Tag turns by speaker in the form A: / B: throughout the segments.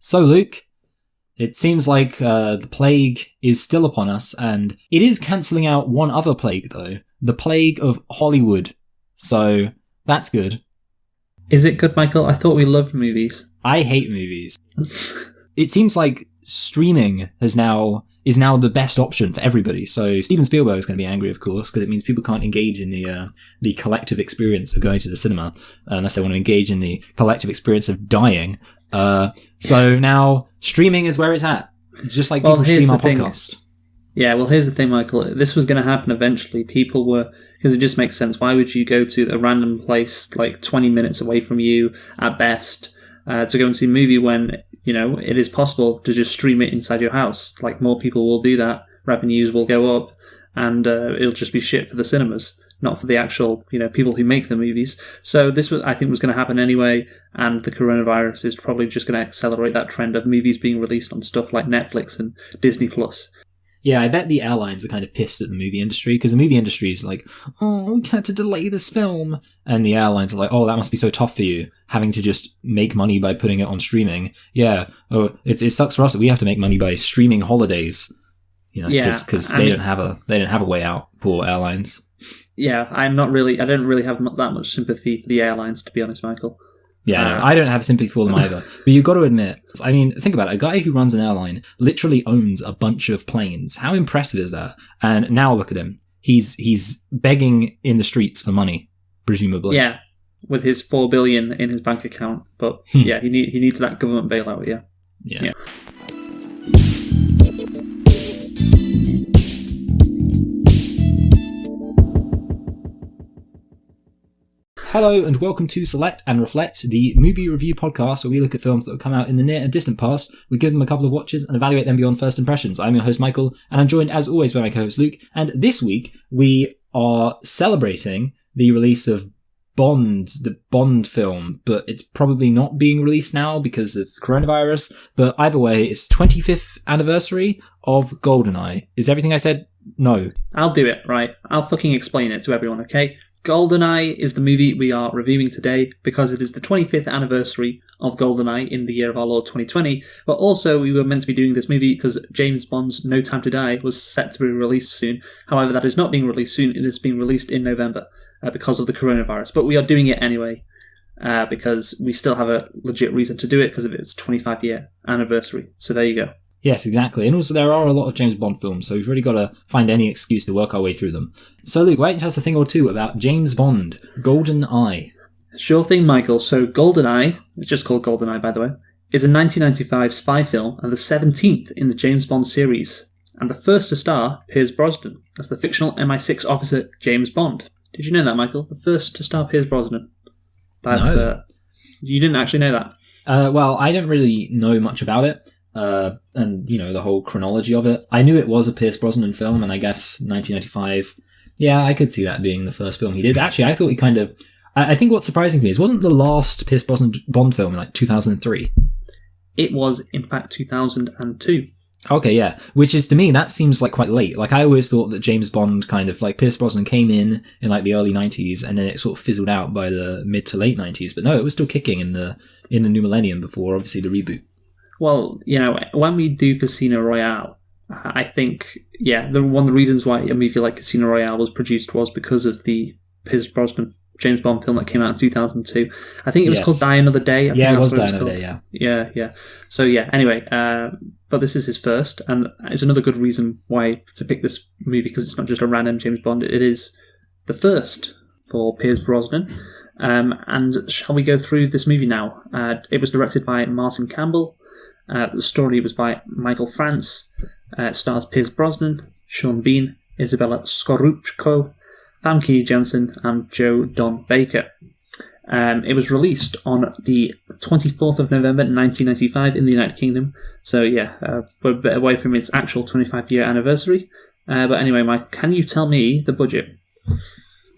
A: So, Luke, it seems like the plague is still upon us, and it is cancelling out one other plague, though. The plague of Hollywood. So, that's good.
B: Is it good, Michael? I thought we loved movies.
A: I hate movies. It seems like streaming is now the best option for everybody. So Steven Spielberg is going to be angry, of course, because it means people can't engage in the collective experience of going to the cinema unless they want to engage in the collective experience of dying. So now streaming is where it's at. Just like people stream our podcast.
B: Yeah, well, here's the thing, Michael. This was going to happen eventually. People were... Because it just makes sense. Why would you go to a random place like 20 minutes away from you at best to go and see a movie when, you know, it is possible to just stream it inside your house? Like, more people will do that. Revenues will go up and it'll just be shit for the cinemas, not for the actual, you know, people who make the movies. So this was, I think, was going to happen anyway, and the coronavirus is probably just going to accelerate that trend of movies being released on stuff like Netflix and Disney+.
A: Yeah, I bet the airlines are kind of pissed at the movie industry, because the movie industry is like, oh, we had to delay this film. And the airlines are like, oh, that must be so tough for you, having to just make money by putting it on streaming. Yeah, oh, it sucks for us that we have to make money by streaming holidays. You know, because they don't have a way out, poor airlines.
B: Yeah, I don't really have that much sympathy for the airlines, to be honest, Michael.
A: Yeah, no, I don't have sympathy for them either. But you've got to admit, I mean, think about it. A guy who runs an airline literally owns a bunch of planes. How impressive is that? And now look at him. He's begging in the streets for money, presumably.
B: Yeah, with his $4 billion in his bank account. But yeah, he needs that government bailout. Yeah.
A: Hello and welcome to Select and Reflect, the movie review podcast where we look at films that have come out in the near and distant past, we give them a couple of watches and evaluate them beyond first impressions. I'm your host Michael, and I'm joined as always by my co-host Luke, and this week we are celebrating the release of Bond, the Bond film, but it's probably not being released now because of coronavirus, but either way, it's 25th anniversary of GoldenEye. Is everything I said? No.
B: I'll do it, right? I'll fucking explain it to everyone, okay? GoldenEye is the movie we are reviewing today because it is the 25th anniversary of GoldenEye in the year of our Lord 2020, but also we were meant to be doing this movie because James Bond's No Time to Die was set to be released soon. However, that is not being released soon, it is being released in November because of the coronavirus, but we are doing it anyway because we still have a legit reason to do it because of its 25-year anniversary. So there you go.
A: Yes, exactly. And also there are a lot of James Bond films, so we've really got to find any excuse to work our way through them. So Luke, why don't you tell us a thing or two about James Bond, GoldenEye?
B: Sure thing, Michael. So GoldenEye, it's just called GoldenEye by the way, is a 1995 spy film and the 17th in the James Bond series, and the first to star Pierce Brosnan as the fictional MI6 officer James Bond. Did you know that, Michael? The first to star Pierce Brosnan. That's
A: no.
B: You didn't actually know that?
A: Well, I don't really know much about it. And, you know, the whole chronology of it. I knew it was a Pierce Brosnan film, and I guess 1995, yeah, I could see that being the first film he did. Actually, I thought he kind of... I think what's surprising to me is, wasn't the last Pierce Brosnan Bond film in, 2003?
B: It was, in fact, 2002.
A: Okay, yeah. Which is, to me, that seems like quite late. I always thought that James Bond kind of, Pierce Brosnan came in the early 90s, and then it sort of fizzled out by the mid to late 90s. But no, it was still kicking in the new millennium before, obviously, the reboot. Well, you know, when we do Casino Royale, I think, one of the reasons why a movie like Casino Royale was produced was because of the Pierce Brosnan James Bond film that came out in 2002. I think it was called Die Another Day. I think it was Die Another Day, yeah.
B: Yeah. So, anyway, but this is his first, and it's another good reason why to pick this movie, because it's not just a random James Bond, it is the first for Pierce Brosnan. And shall we go through this movie now? It was directed by Martin Campbell. The story was by Michael France. It stars Pierce Brosnan, Sean Bean, Isabella Scorupco, Famke Janssen, and Joe Don Baker. It was released on the 24th of November 1995 in the United Kingdom. So we're a bit away from its actual 25-year anniversary. But anyway, Mike, can you tell me the budget?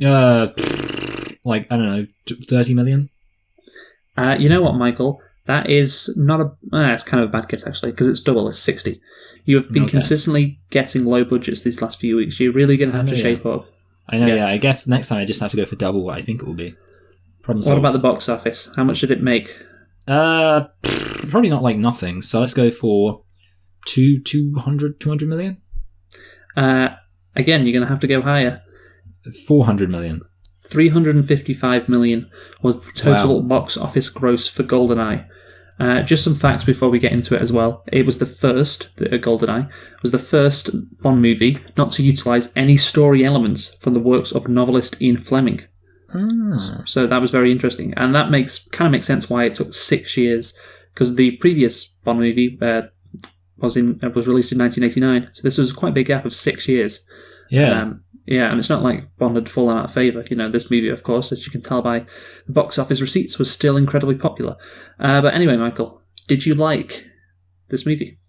A: I don't know, 30 million?
B: You know what, Michael? That is not it's kind of a bad guess, actually, because it's double, it's 60. You have been consistently getting low budgets these last few weeks. You're really going to have to shape up.
A: I know, yeah. I guess next time I just have to go for double what I think it will be.
B: What about the box office? How much did it make?
A: Probably not like nothing. So let's go for 200 million?
B: Again, you're going to have to go higher.
A: 400 million.
B: 355 million was the total box office gross for GoldenEye. Just some facts before we get into it as well. It was the first, GoldenEye, was the first Bond movie not to utilise any story elements from the works of novelist Ian Fleming. So that was very interesting. And that makes sense why it took 6 years, because the previous Bond movie was released in 1989. So this was quite a big gap of 6 years.
A: Yeah.
B: And it's not like Bond had fallen out of favour. This movie, of course, as you can tell by the box office receipts, was still incredibly popular. But anyway, Michael, did you like this movie?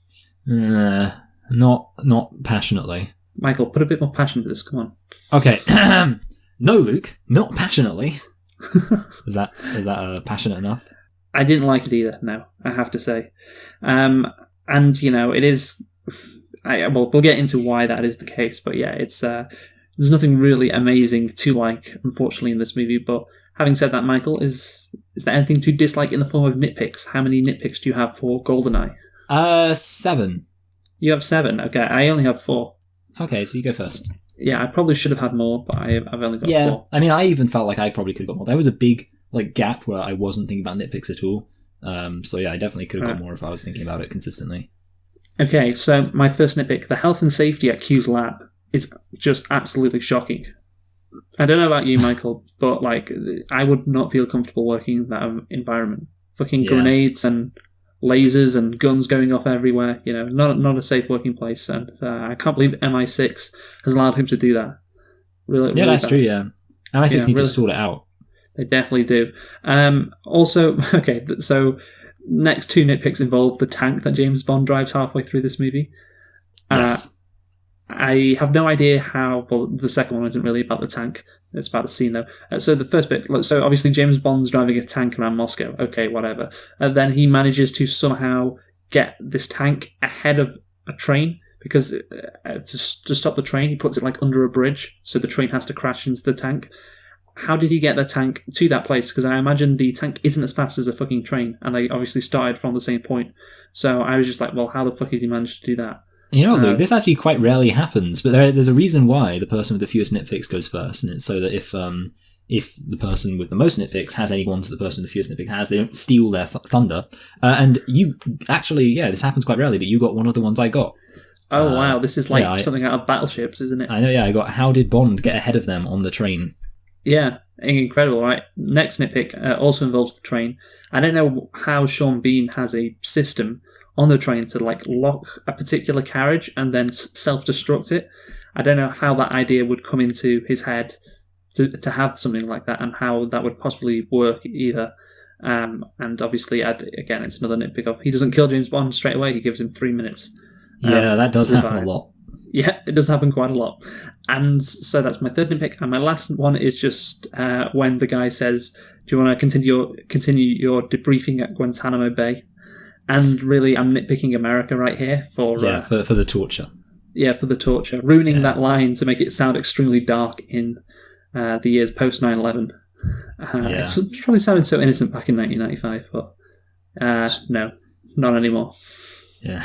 A: Not passionately.
B: Michael, put a bit more passion into this. Come on.
A: Okay. No, Luke, not passionately. Is that passionate enough?
B: I didn't like it either. No, I have to say, and it is. We'll get into why that is the case, but yeah, it's there's nothing really amazing to like, unfortunately, in this movie. But having said that, Michael, is there anything to dislike in the form of nitpicks? How many nitpicks do you have for GoldenEye?
A: 7.
B: You have 7. Okay, I only have 4.
A: Okay, so you go first.
B: Yeah, I probably should have had more, but I've only got 4.
A: I mean, I even felt like I probably could have got more. There was a big gap where I wasn't thinking about nitpicks at all. So yeah, I definitely could have got more if I was thinking about it consistently. Okay,
B: so my first nitpick, the health and safety at Q's lab is just absolutely shocking. I don't know about you, Michael, but I would not feel comfortable working in that environment. Fucking grenades and lasers and guns going off everywhere. Not a safe working place. And I can't believe MI6 has allowed him to do that. Really, that's bad. True. Yeah, MI6 need to sort it out. They definitely do. Also, okay, so next 2 nitpicks involve the tank that James Bond drives halfway through this movie. Yes. I have no idea how. Well, the second one isn't really about the tank. It's about the scene, though. So the first bit, so obviously James Bond's driving a tank around Moscow. Okay, whatever. And then he manages to somehow get this tank ahead of a train, because to stop the train, he puts it under a bridge, so the train has to crash into the tank. How did he get the tank to that place? Because I imagine the tank isn't as fast as a fucking train, and they obviously started from the same point. So I was just like, well, how the fuck has he managed to do that? Luke, this actually quite rarely happens, but there's a reason why the person with the fewest nitpicks goes first, and it's so that if the person with the most nitpicks has any ones that the person with the fewest nitpicks has, they don't steal their thunder. And you actually, this happens quite rarely, but you got one of the ones I got. Oh, wow, this is something out of Battleships, isn't it? I know, I got, how did Bond get ahead of them on the train? Yeah, incredible, right? Next nitpick also involves the train. I don't know how Sean Bean has a system on the train to lock a particular carriage and then self-destruct it. I don't know how that idea would come into his head to have something like that, and how that would possibly work either. And obviously, again, it's another nitpick of he doesn't kill James Bond straight away. He gives him 3 minutes. That does happen a lot. Yeah, it does happen quite a lot. And so that's my third nitpick. And my last one is just when the guy says, do you want to continue your debriefing at Guantanamo Bay? And really, I'm nitpicking America right here for the torture. Yeah, for the torture. Ruining that line to make it sound extremely dark in the years post 9/11. It's probably sounded so innocent back in 1995, but no, not anymore. Yeah.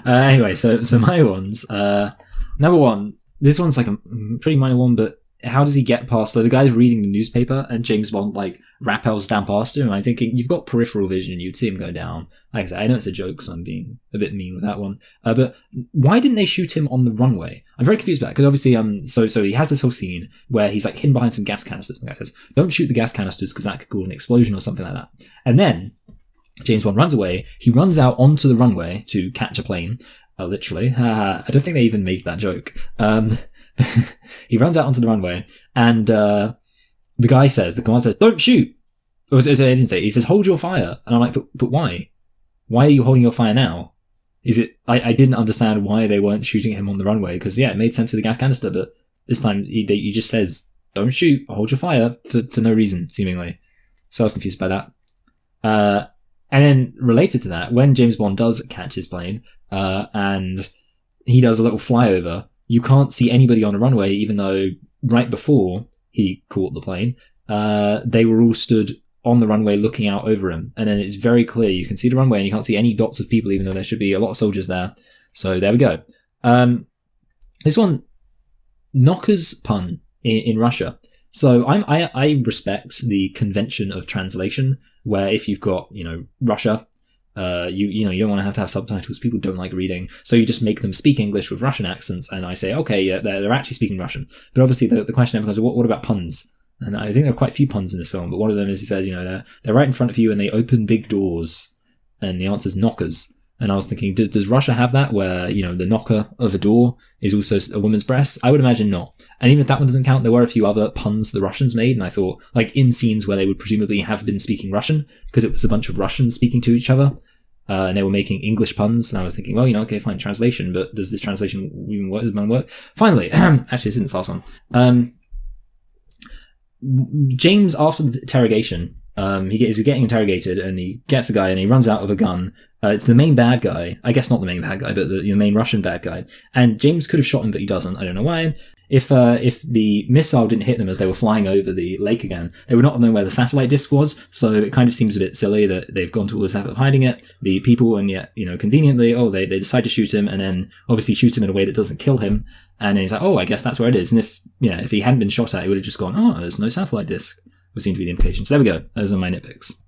B: Anyway, so my ones. Number 1, this one's a pretty minor one, but how does he get past? So the guy's reading the newspaper, and James Bond rappels down past him. I'm thinking, you've got peripheral vision, you'd see him go down. Like I said, I know it's a joke, so I'm being a bit mean with that one. But why didn't they shoot him on the runway? I'm very confused about it, because obviously, so he has this whole scene where he's hidden behind some gas canisters, and the guy says, "Don't shoot the gas canisters because that could cause an explosion or something like that." And then James Bond runs away. He runs out onto the runway to catch a plane. Literally, I don't think they even made that joke. He runs out onto the runway, and the commander says, "Don't shoot." Or he didn't say. He says, "Hold your fire." And I'm like, but why? Why are you holding your fire now? Is it? I didn't understand why they weren't shooting him on the runway, because it made sense with the gas canister, but this time he just says, "Don't shoot, hold your fire," for no reason, seemingly. So I was confused by that. And then related to that, when James Bond does catch his plane, and he does a little flyover, you can't see anybody on the runway, even though right before he caught the plane, they were all stood
A: on the runway looking out over him. And then it's very clear. You can see the runway and you can't see any dots of people, even though there should be a lot of soldiers there. So there we go. This one, knockers pun in Russia. So I respect the convention of translation, where if you've got, Russia, you don't want to have subtitles. People don't like reading. So you just make them speak English with Russian accents. And I say, okay, yeah, they're actually speaking Russian. But obviously the question becomes, what about puns? And I think there are quite a few puns in this film, but one of them is he says, they're right in front of you and they open big doors. And the answer is knockers. And I was thinking, does Russia have that where, the knocker of a door is also a woman's breast? I would imagine not. And even if that one doesn't count, there were a few other puns the Russians made. And I thought, in scenes where they would presumably have been speaking Russian, because it was a bunch of Russians speaking to each other, and they were making English puns. And I was thinking, well, okay, fine, translation, but does this translation even work? Finally, actually, this isn't the fast one. James, after the interrogation, he's getting interrogated and he gets a guy and he runs out with a gun. It's the main bad guy. I guess not the main bad guy, but the main Russian bad guy. And James could have shot him, but he doesn't. I don't know why. If the missile didn't hit them as they were flying over the lake again, they would not have known where the satellite disc was. So it kind of seems a bit silly that they've gone to all this effort of hiding it. The people, and yet, conveniently, they decide to shoot him and then obviously shoot him in a way that doesn't kill him. And then he's like, oh, I guess that's where it is. And if he hadn't been shot at, he would have just gone, oh, there's no satellite disc. Would seem to be the implication. So there we go. Those are my nitpicks.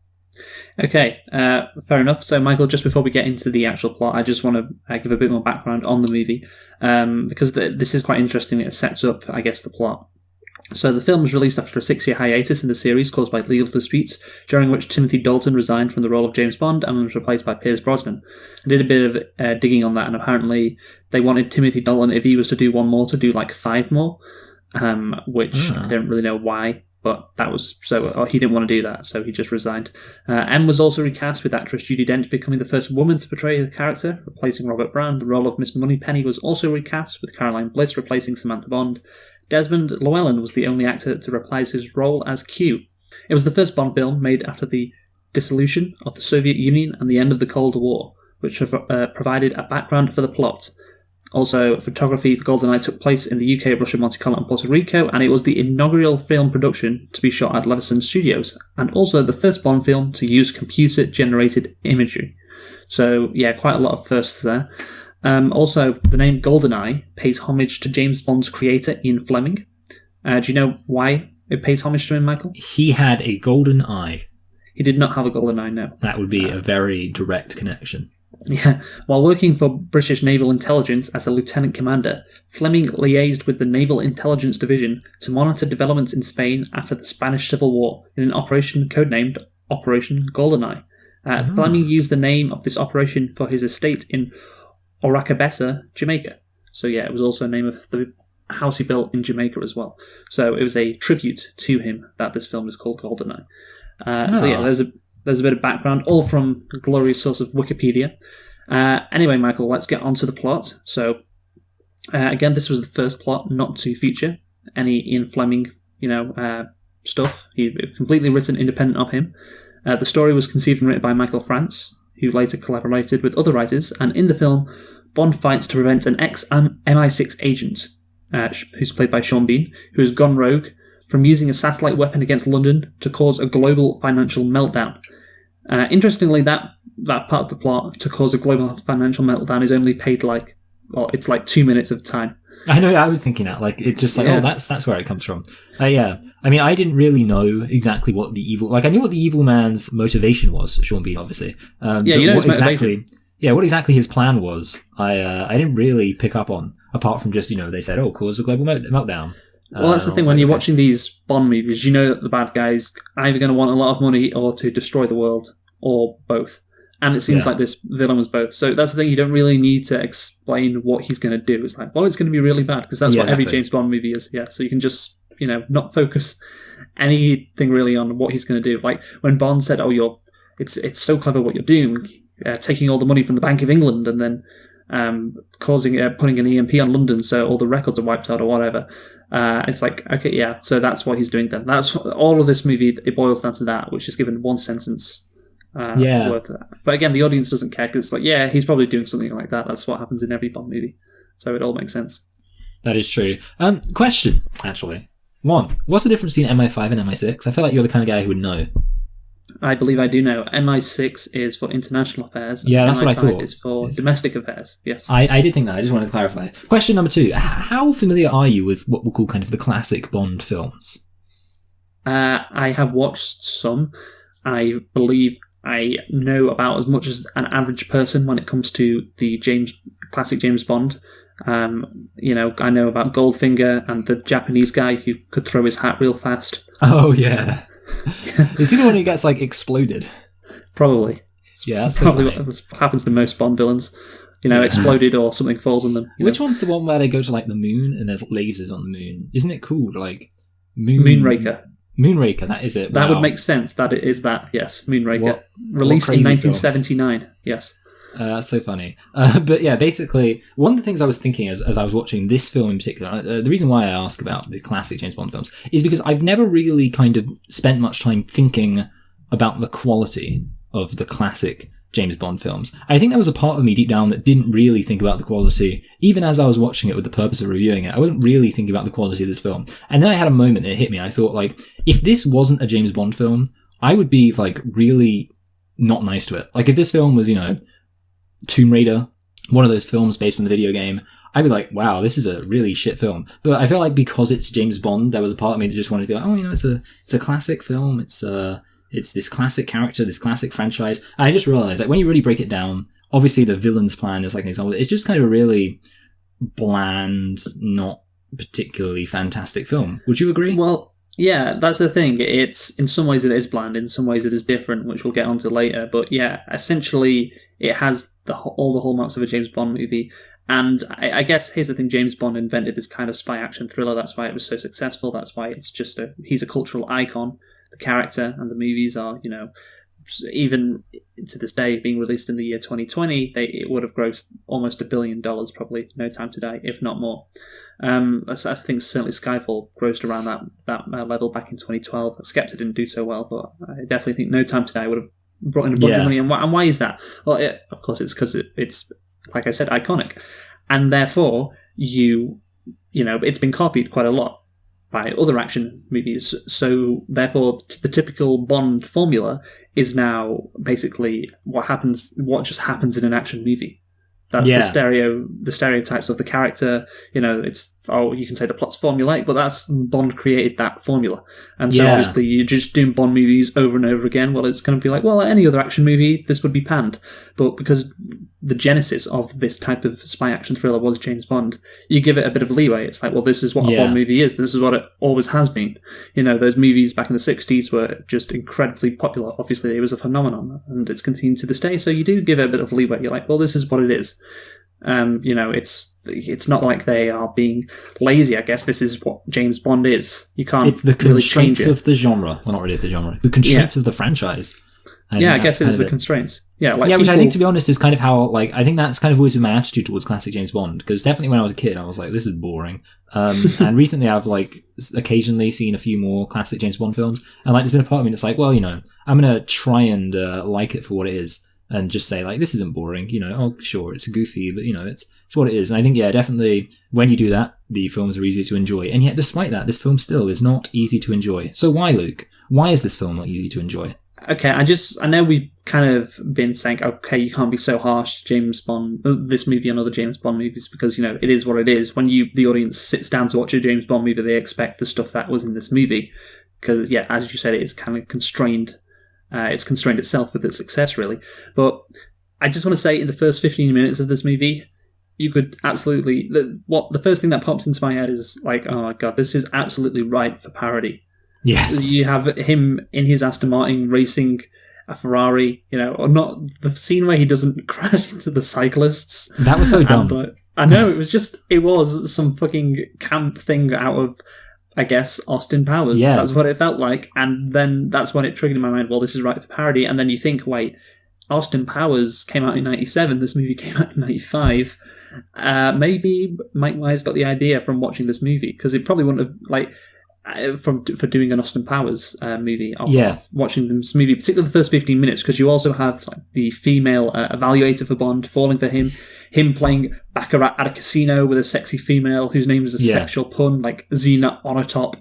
B: Okay, fair enough. So, Michael, just before we get into the actual plot, I just want to give a bit more background on the movie, because this is quite interesting. It sets up, I guess, the plot. So the film was released after a 6-year hiatus in the series caused by legal disputes, during which Timothy Dalton resigned from the role of James Bond and was replaced by Pierce Brosnan. I did a bit of digging on that, and apparently they wanted Timothy Dalton, if he was to do one more, to do 5 more, which I don't really know why. But that was he didn't want to do that, so he just resigned. M was also recast, with actress Judi Dench becoming the first woman to portray the character, replacing Robert Brown. The role of Miss Moneypenny was also recast, with Caroline Bliss replacing Samantha Bond. Desmond Llewellyn was the only actor to reprise his role as Q. It was the first Bond film made after the dissolution of the Soviet Union and the end of the Cold War, which provided a background for the plot. Also, photography for GoldenEye took place in the UK, Russia, Monte Carlo and Puerto Rico, and it was the inaugural film production to be shot at Leveson Studios, and also the first Bond film to use computer-generated imagery. So, yeah, quite a lot of firsts there. Also, the name GoldenEye pays homage to James Bond's creator, Ian Fleming. Do you know why it pays homage to him, Michael?
A: He had a golden eye.
B: He did not have a golden eye, no.
A: That would be a very direct connection.
B: Yeah, while working for British Naval Intelligence as a lieutenant commander, Fleming liaised with the Naval Intelligence Division to monitor developments in Spain after the Spanish Civil War in an operation codenamed Operation GoldenEye. Fleming used the name of this operation for his estate in Oracabessa, Jamaica. So yeah, it was also a name of the house he built in Jamaica as well. So it was a tribute to him that this film is called GoldenEye. So yeah, there's a bit of background, all from the glorious source of Wikipedia. Anyway, Michael, let's get on to the plot. So, again, this was the first plot not to feature any Ian Fleming, stuff. He completely written independent of him. The story was conceived and written by Michael France, who later collaborated with other writers. And in the film, Bond fights to prevent an ex-MI6 agent, who's played by Sean Bean, who has gone rogue, from using a satellite weapon against London to cause a global financial meltdown. Interestingly, that part of the plot, to cause a global financial meltdown, is only paid it's 2 minutes of time.
A: I know, I was thinking that. It's just oh, that's where it comes from. Yeah. I mean, I didn't really know exactly what the evil... I knew what the evil man's motivation was, Sean Bean, obviously.
B: His motivation.
A: What exactly his plan was, I didn't really pick up on, apart from just, they said, cause a global meltdown.
B: Well, that's the thing. When you're watching these Bond movies, you know that the bad guy's either going to want a lot of money or to destroy the world, or both. And it seems like this villain was both. So that's the thing. You don't really need to explain what he's going to do. It's it's going to be really bad, because that's what every James Bond movie is. Yeah. So you can just, not focus anything really on what he's going to do. Like when Bond said, it's so clever what you're doing, taking all the money from the Bank of England and then putting an EMP on London so all the records are wiped out or whatever. It's okay, yeah, so that's what he's doing then. That's all of this movie, it boils down to that, which is given one sentence worth of that. But again, the audience doesn't care, because he's probably doing something like that. That's what happens in every Bond movie. So it all makes sense.
A: That is true. Question, actually. One, what's the difference between MI5 and MI6? I feel like you're the kind of guy who would know.
B: I believe I do know. MI6 is for international affairs.
A: Yeah, that's what I
B: MI5
A: thought.
B: is for domestic affairs. Yes.
A: I did think that. I just wanted to clarify. Question number 2. How familiar are you with what we'll call kind of the classic Bond films?
B: I have watched some. I believe I know about as much as an average person when it comes to the classic James Bond. I know about Goldfinger and the Japanese guy who could throw his hat real fast.
A: Oh, yeah. Is he the one who gets, exploded?
B: Probably.
A: Yeah, that's
B: probably
A: so
B: what happens to most Bond villains. Exploded or something falls on them.
A: Which one's the one where they go to, the moon and there's lasers on the moon? Isn't it called,
B: Moonraker.
A: Moonraker, that is it.
B: That
A: wow.
B: would make sense that it is that, yes. Moonraker. Released in
A: crazy
B: 1979, films. Yes.
A: That's so funny. But yeah, basically, one of the things I was thinking as I was watching this film in particular, the reason why I ask about the classic James Bond films is because I've never really kind of spent much time thinking about the quality of the classic James Bond films. I think there was a part of me deep down that didn't really think about the quality, even as I was watching it with the purpose of reviewing it. I wasn't really thinking about the quality of this film. And then I had a moment, it hit me. I thought, if this wasn't a James Bond film, I would be, really not nice to it. If this film was, Tomb Raider, one of those films based on the video game, I'd be like, wow, this is a really shit film. But I feel like because it's James Bond, there was a part of me that just wanted to be like, oh, it's a classic film. It's this classic character, this classic franchise. And I just realized when you really break it down, obviously the villain's plan is an example. It's just kind of a really bland, not particularly fantastic film. Would you agree?
B: Well, yeah, that's the thing. It's in some ways it is bland, in some ways it is different, which we'll get onto later. But yeah, essentially it has all the hallmarks of a James Bond movie. And I guess here's the thing: James Bond invented this kind of spy action thriller. That's why it was so successful. That's why it's just he's a cultural icon. The character and the movies are, even to this day, being released in the year 2020, it would have grossed almost $1 billion, probably No Time to Die, if not more. I think certainly Skyfall grossed around that level back in 2012. Skepta didn't do so well, but I definitely think No Time to Die would have brought in a bunch of money. And why is that? Well, of course, it's because it's, like I said, iconic. And therefore, it's been copied quite a lot by other action movies. So therefore, the typical Bond formula is now basically what just happens in an action movie. That's the stereotypes of the character. You can say the plot's formulaic, but that's Bond created that formula. And so obviously you're just doing Bond movies over and over again. Well, it's going to be like, well, any other action movie, this would be panned. But because the genesis of this type of spy action thriller was James Bond, you give it a bit of leeway. It's like, well, this is what a Bond movie is. This is what it always has been. Those movies back in the 60s were just incredibly popular. Obviously, it was a phenomenon, and it's continued to this day. So you do give it a bit of leeway. You're like, well, this is what it is. It's not like they are being lazy. I guess this is what James Bond is. You can't.
A: It's the constraints of the genre. Well, not really the genre. The constraints of the franchise.
B: I guess it is the constraints.
A: Which I think, to be honest, is kind of how, I think that's kind of always been my attitude towards classic James Bond, because definitely when I was a kid, I was like, this is boring. And recently I've, occasionally seen a few more classic James Bond films, and, there's been a part of me that's like, well, I'm gonna try and, like it for what it is, and just say, this isn't boring, oh, sure, it's goofy, but, it's what it is. And I think, definitely, when you do that, the films are easier to enjoy. And yet, despite that, this film still is not easy to enjoy. So why, Luke? Why is this film not easy to enjoy?
B: Okay, I know we've kind of been saying, okay, you can't be so harsh, James Bond, this movie and other James Bond movies, because, it is what it is. When the audience sits down to watch a James Bond movie, they expect the stuff that was in this movie. Because, as you said, it's kind of constrained. It's constrained itself with its success, really. But I just want to say, in the first 15 minutes of this movie, you could absolutely... The first thing that pops into my head is oh my god, this is absolutely ripe for parody.
A: Yes.
B: You have him in his Aston Martin racing a Ferrari, or not the scene where he doesn't crash into the cyclists.
A: That was so dumb.
B: But I know, it was some fucking camp thing out of, I guess, Austin Powers.
A: Yeah.
B: That's what it felt like. And then that's when it triggered in my mind, well, this is right for parody. And then you think, wait, Austin Powers came out in 97, this movie came out in 95. Maybe Mike Myers got the idea from watching this movie, because it probably wouldn't have, for doing an Austin Powers movie, of watching this movie, particularly the first 15 minutes, because you also have the female evaluator for Bond falling for him playing baccarat at a casino with a sexy female whose name is a sexual pun, like Xena on a top.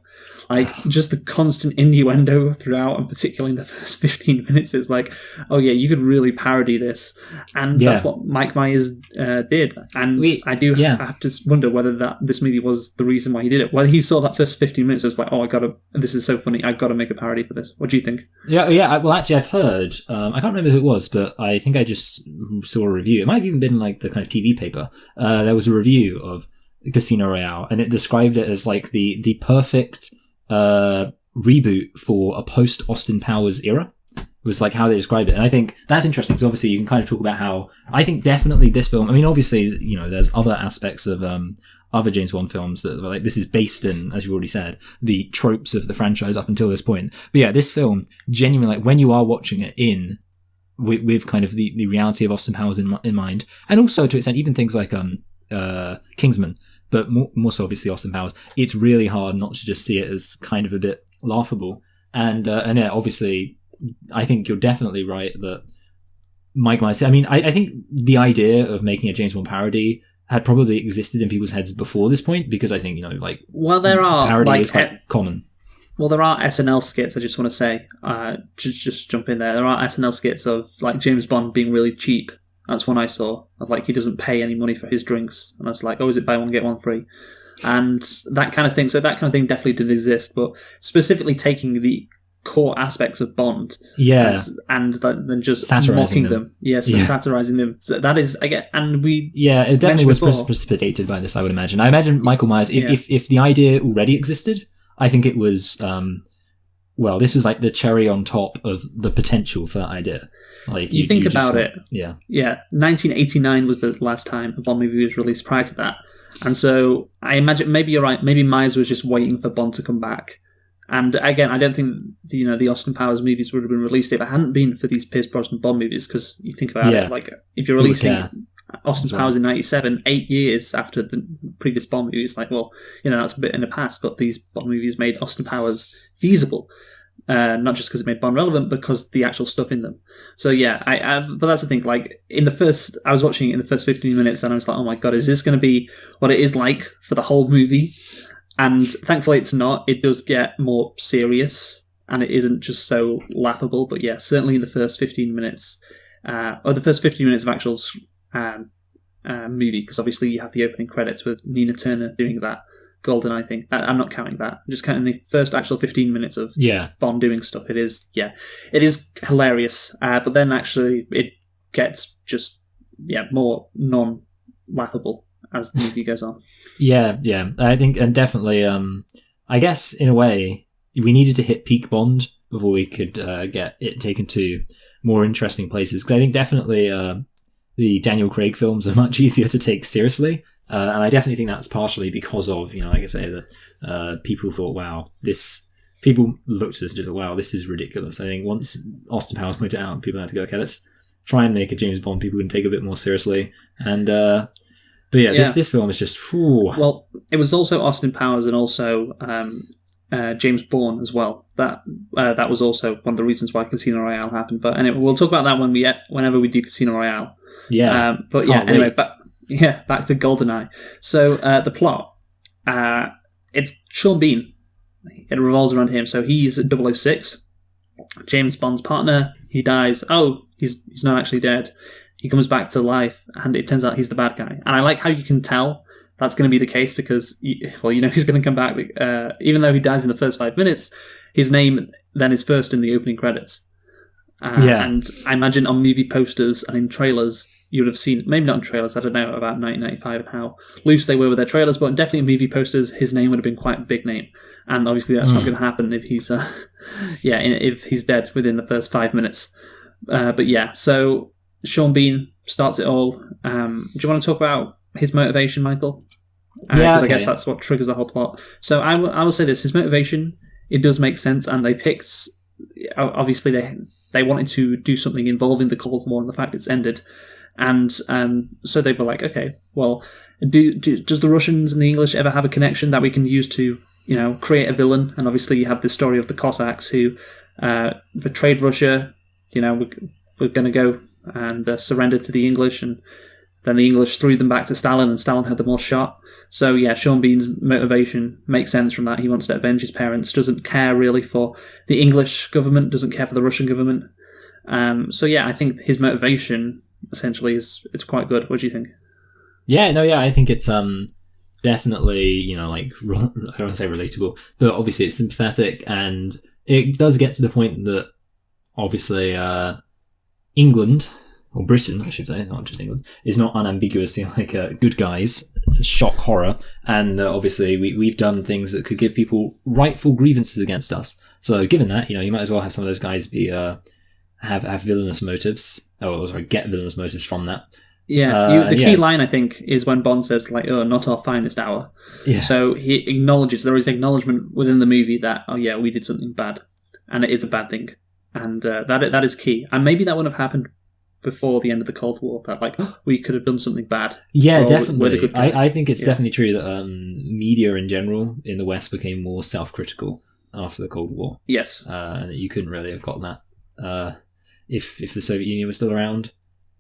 B: Like, just the constant innuendo throughout, and particularly in the first 15 minutes, is like, oh yeah, you could really parody this. And that's what Mike Myers did. And I have to wonder whether this movie was the reason why he did it. Whether he saw that first 15 minutes, it was like, oh, this is so funny, I've got to make a parody for this. What do you think?
A: Yeah. Well, actually, I've heard, I can't remember who it was, but I think I just saw a review. It might have even been like the kind of TV paper. There was a review of Casino Royale, and it described it as like the perfect reboot for a post Austin Powers era. It was like how they described it, and I think that's interesting because obviously you can kind of talk about how I think definitely this film, I mean obviously there's other aspects of other James Bond films that were like, this is based in, as you've already said, the tropes of the franchise up until this point, but yeah, this film genuinely, like when you are watching it with kind of the reality of Austin Powers in mind, and also to extent even things like Kingsman, but more so obviously Austin Powers, it's really hard not to just see it as kind of a bit laughable. And yeah, obviously, I think you're definitely right that Mike Myers, I mean, I think the idea of making a James Bond parody had probably existed in people's heads before this point, because I think,
B: there are
A: parody is quite common.
B: Well, there are SNL skits, I just want to say, just jump in there. There are SNL skits of like James Bond being really cheap. That's one I saw, of like he doesn't pay any money for his drinks. And I was like, oh, is it buy one, get one free? And that kind of thing. So that kind of thing definitely did exist, but specifically taking the core aspects of Bond and then just
A: satirizing
B: mocking them. Yes, satirizing them. So that is, again, and we...
A: Yeah, it definitely was precipitated by this, I would imagine. I imagine Michael Myers, if the idea already existed, I think it was... this was like the cherry on top of the potential for that idea. Like
B: you think about it.
A: Yeah.
B: 1989 was the last time a Bond movie was released prior to that. And so I imagine, maybe you're right, maybe Myers was just waiting for Bond to come back. And again, I don't think the Austin Powers movies would have been released if it hadn't been for these Pierce Brosnan Bond movies, because you think about it, like if you're releasing Austin Powers in 97, 8 years after the previous Bond movie, it's like, well, that's a bit in the past, but these Bond movies made Austin Powers feasible. Not just because it made Bond relevant, because the actual stuff in them. So yeah, but that's the thing. Like I was watching it in the first 15 minutes, and I was like, oh my god, is this going to be what it is like for the whole movie? And thankfully, it's not. It does get more serious, and it isn't just so laughable. But yeah, certainly in the first 15 minutes, or the first 15 minutes of actual movie, because obviously you have the opening credits with Nina Turner doing that GoldenEye thing. I'm not counting that. I'm just counting the first actual 15 minutes of Bond doing stuff. It is hilarious. But then actually it gets just more non-laughable as the movie goes on. Yeah.
A: I think, and definitely, I guess in a way, we needed to hit peak Bond before we could get it taken to more interesting places. Because I think definitely the Daniel Craig films are much easier to take seriously. And I definitely think that's partially because of, like I say, that people thought, people looked at this and just thought, wow, this is ridiculous. I think once Austin Powers pointed it out, people had to go, okay, let's try and make a James Bond people can take a bit more seriously. And, but yeah, this film is just, whew.
B: Well, it was also Austin Powers and also James Bourne as well. That was also one of the reasons why Casino Royale happened. But anyway, we'll talk about that whenever we do Casino Royale.
A: Yeah.
B: But yeah, anyway, back to GoldenEye. So the plot, it's Sean Bean. It revolves around him. So he's 006, James Bond's partner. He dies. Oh, he's not actually dead. He comes back to life, and it turns out he's the bad guy. And I like how you can tell that's going to be the case because, he's going to come back. Even though he dies in the first 5 minutes, his name then is first in the opening credits. And I imagine on movie posters and in trailers, you would have seen, maybe not in trailers, I don't know about 1995 and how loose they were with their trailers, but definitely in movie posters, his name would have been quite a big name. And obviously that's not going to happen if he's, if he's dead within the first 5 minutes. But yeah, so Sean Bean starts it all. Do you want to talk about his motivation, Michael? Because I guess that's what triggers the whole plot. So I will say this, his motivation, it does make sense, and they picked, obviously they wanted to do something involving the Cold War and the fact it's ended. And so they were like, okay, well, does the Russians and the English ever have a connection that we can use to, create a villain? And obviously you have this story of the Cossacks who betrayed Russia. We're going to go and surrender to the English, and then the English threw them back to Stalin, and Stalin had them all shot. So yeah, Sean Bean's motivation makes sense from that. He wants to avenge his parents, doesn't care really for the English government, doesn't care for the Russian government. So yeah, I think his motivation essentially it's quite good. What do you think?
A: Yeah, no, yeah, I think it's definitely, like, I don't want to say relatable, but obviously it's sympathetic, and it does get to the point that obviously England, or Britain, I should say, not just England, is not unambiguously like good guys, shock horror, and obviously we've done things that could give people rightful grievances against us. So given that, you might as well have some of those guys be have villainous motives, get villainous motives from that.
B: Yeah, the key line, I think, is when Bond says, like, "Oh, not our finest hour."
A: Yeah.
B: So he acknowledges, there is acknowledgement within the movie that, oh yeah, we did something bad, and it is a bad thing, and that is key. And maybe that would have happened before the end of the Cold War, that, like, we could have done something bad.
A: Yeah, definitely.
B: We're the good guys.
A: I think it's definitely true that media in general in the West became more self-critical after the Cold War.
B: Yes.
A: And that you couldn't really have got that if the Soviet Union was still around.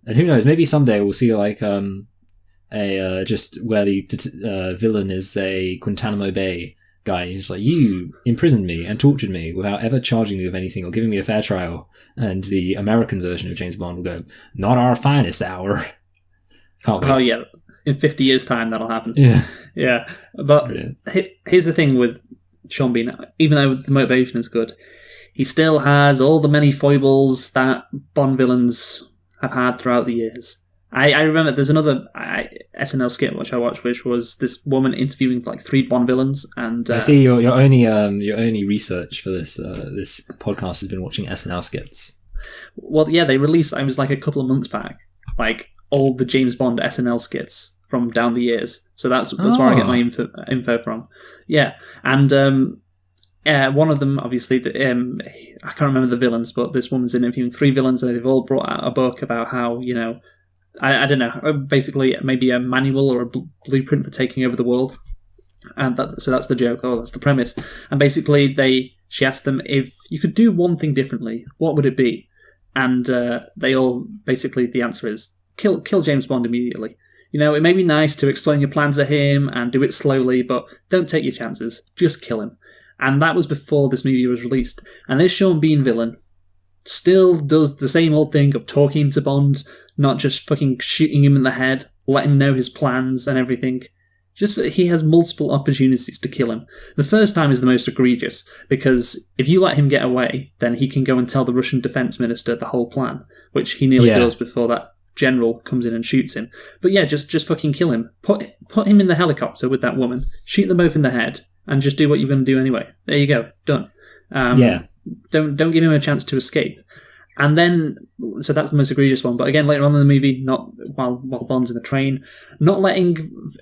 A: And who knows, maybe someday we'll see like just where the villain is a Guantanamo Bay guy. He's like, you imprisoned me and tortured me without ever charging me with anything or giving me a fair trial. And the American version of James Bond will go, not our finest hour. Can't wait.
B: Oh yeah, in 50 years' time that'll happen.
A: Yeah.
B: Yeah, but here's the thing with Sean Bean. Even though the motivation is good, he still has all the many foibles that Bond villains have had throughout the years. I remember there's another SNL skit which I watched, which was this woman interviewing like 3 Bond villains, and
A: I see your only research for this podcast has been watching SNL skits.
B: Well, yeah, they released. I was like a couple of months back, like all the James Bond SNL skits from down the years. So that's where I get my info from. Yeah, and one of them, obviously, I can't remember the villains, but this woman's interviewing 3 villains, and they've all brought out a book about how, I don't know, basically maybe a manual or a blueprint for taking over the world. And so that's the joke, that's the premise. And basically she asked them, if you could do one thing differently, what would it be? And they all, basically the answer is, kill James Bond immediately. It may be nice to explain your plans to him and do it slowly, but don't take your chances. Just kill him. And that was before this movie was released. And this Sean Bean villain still does the same old thing of talking to Bond, not just fucking shooting him in the head, letting him know his plans and everything. Just he has multiple opportunities to kill him. The first time is the most egregious, because if you let him get away, then he can go and tell the Russian defense minister the whole plan, which he nearly does before that general comes in and shoots him. But yeah, just fucking kill him. Put him in the helicopter with that woman, shoot them both in the head, and just do what you're going to do anyway. There you go, done. Don't give him a chance to escape. And then, so that's the most egregious one. But again, later on in the movie, not while Bond's in the train, not letting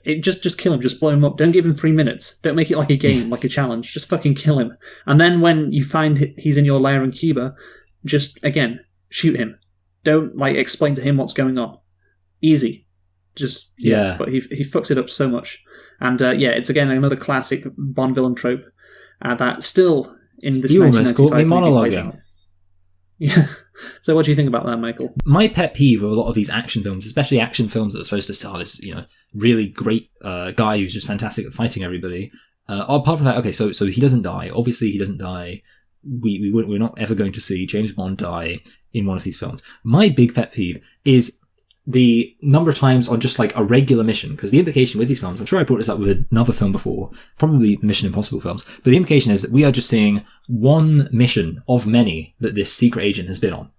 B: it, just kill him, just blow him up. Don't give him 3 minutes. Don't make it like a game, like a challenge. Just fucking kill him. And then when you find he's in your lair in Cuba, just again shoot him. Don't explain to him what's going on. Easy. Just but he fucks it up so much. And it's again another classic Bond villain trope that still in this.
A: You almost caught me monologuing.
B: Yeah. So what do you think about that, Michael?
A: My pet peeve with a lot of these action films, especially action films that are supposed to star this, really great guy who's just fantastic at fighting everybody. Apart from that, okay, so he doesn't die. Obviously, he doesn't die. We're not ever going to see James Bond die in one of these films. My big pet peeve is the number of times on just like a regular mission, because the implication with these films, I'm sure I brought this up with another film before, probably the Mission Impossible films, but the implication is that we are just seeing one mission of many that this secret agent has been on.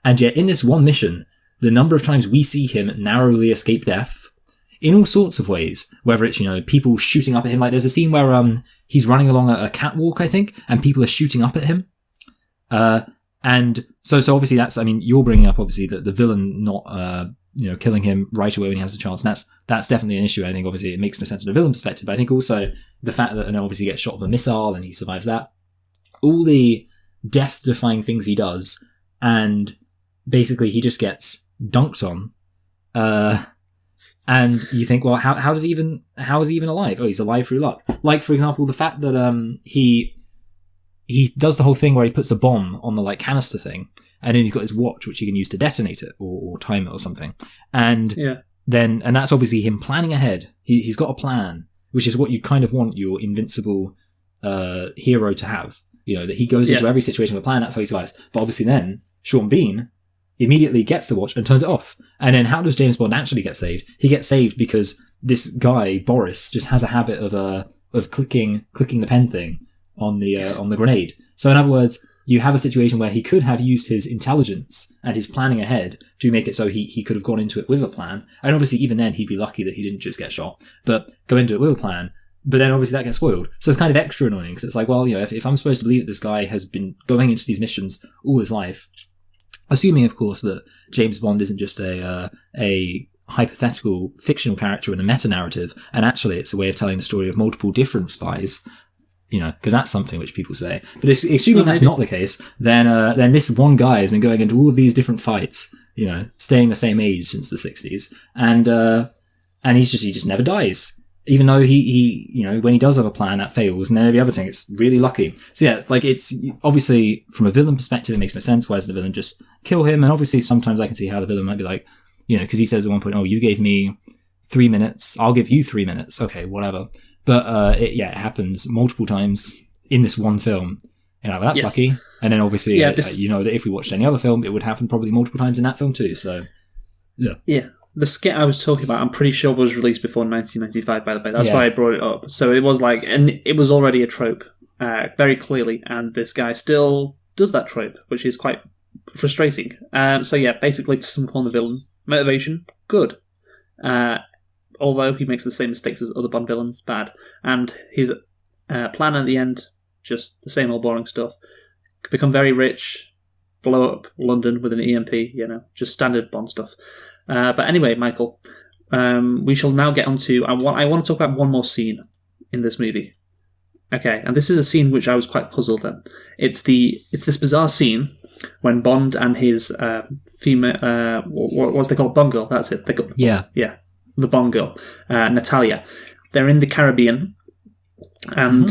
A: And yet in this one mission, the number of times we see him narrowly escape death in all sorts of ways, whether it's, people shooting up at him, like there's a scene where he's running along a catwalk, I think, and people are shooting up at him. And so obviously you're bringing up obviously the villain not, killing him right away when he has a chance. And that's definitely an issue. I think obviously it makes no sense from the villain perspective, but I think also the fact that obviously he gets shot with a missile and he survives that, all the death-defying things he does, and basically he just gets dunked on. And you think, well, how is he even alive? Oh, he's alive through luck. Like, for example, the fact that he does the whole thing where he puts a bomb on the canister thing, and then he's got his watch which he can use to detonate it or time it or something. And then, and that's obviously him planning ahead. He's got a plan, which is what you kind of want your invincible hero to have. That he goes into every situation with a plan. That's how he survives. But obviously then Sean Bean immediately gets the watch and turns it off. And then how does James Bond actually get saved? He gets saved because this guy Boris just has a habit of clicking the pen thing on the grenade. So in other words, you have a situation where he could have used his intelligence and his planning ahead to make it so he could have gone into it with a plan. And obviously even then he'd be lucky that he didn't just get shot, but go into it with a plan. But then obviously that gets spoiled. So it's kind of extra annoying because it's like, well, if I'm supposed to believe that this guy has been going into these missions all his life, assuming of course that James Bond isn't just a hypothetical fictional character in a meta-narrative, and actually it's a way of telling the story of multiple different spies, because that's something which people say. But assuming that's not the case, then this one guy has been going into all of these different fights, staying the same age since the 60s, and he just never dies. Even though he when he does have a plan, that fails, and then every other thing, it's really lucky. So yeah, like, it's obviously from a villain perspective, it makes no sense. Why does the villain just kill him? And obviously sometimes I can see how the villain might be like, because he says at one point, oh, you gave me 3 minutes, I'll give you 3 minutes. Okay, whatever. But it happens multiple times in this one film. That's lucky. And then obviously, that if we watched any other film, it would happen probably multiple times in that film too. So, yeah.
B: Yeah. The skit I was talking about, I'm pretty sure was released before 1995, by the way. That's why I brought it up. So it was and it was already a trope, very clearly, and this guy still does that trope, which is quite frustrating. Basically, to sum up on the villain, motivation, good. Although he makes the same mistakes as other Bond villains, bad. And his plan at the end, just the same old boring stuff. Become very rich, blow up London with an EMP, just standard Bond stuff. But anyway, Michael, we shall now get on to... I want to talk about one more scene in this movie. Okay, and this is a scene which I was quite puzzled at. It's this bizarre scene when Bond and his female... what's they called? Bond girl, that's it.
A: Yeah,
B: the Bond girl, Natalia. They're in the Caribbean, and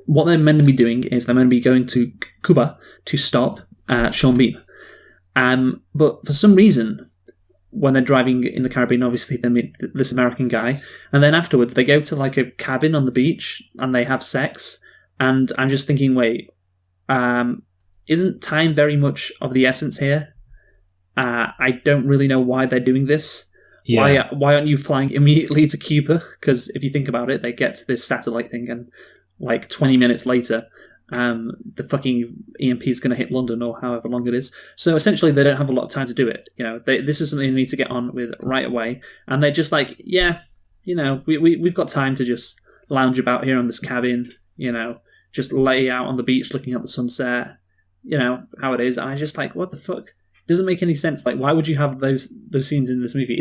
B: what they're meant to be doing is they're meant to be going to Cuba to stop Sean Bean. But for some reason, when they're driving in the Caribbean, obviously they meet this American guy, and then afterwards they go to like a cabin on the beach and they have sex. And I'm just thinking, wait, isn't time very much of the essence here? I don't really know why they're doing this. Yeah. Why aren't you flying immediately to Cuba? Because if you think about it, they get to this satellite thing, and like 20 minutes later, the fucking EMP is going to hit London, or however long it is. So essentially, they don't have a lot of time to do it. This is something they need to get on with right away, and they're just like, we've got time to just lounge about here on this cabin, just lay out on the beach looking at the sunset, how it is. And I just like, what the fuck? It doesn't make any sense. Like, why would you have those scenes in this movie?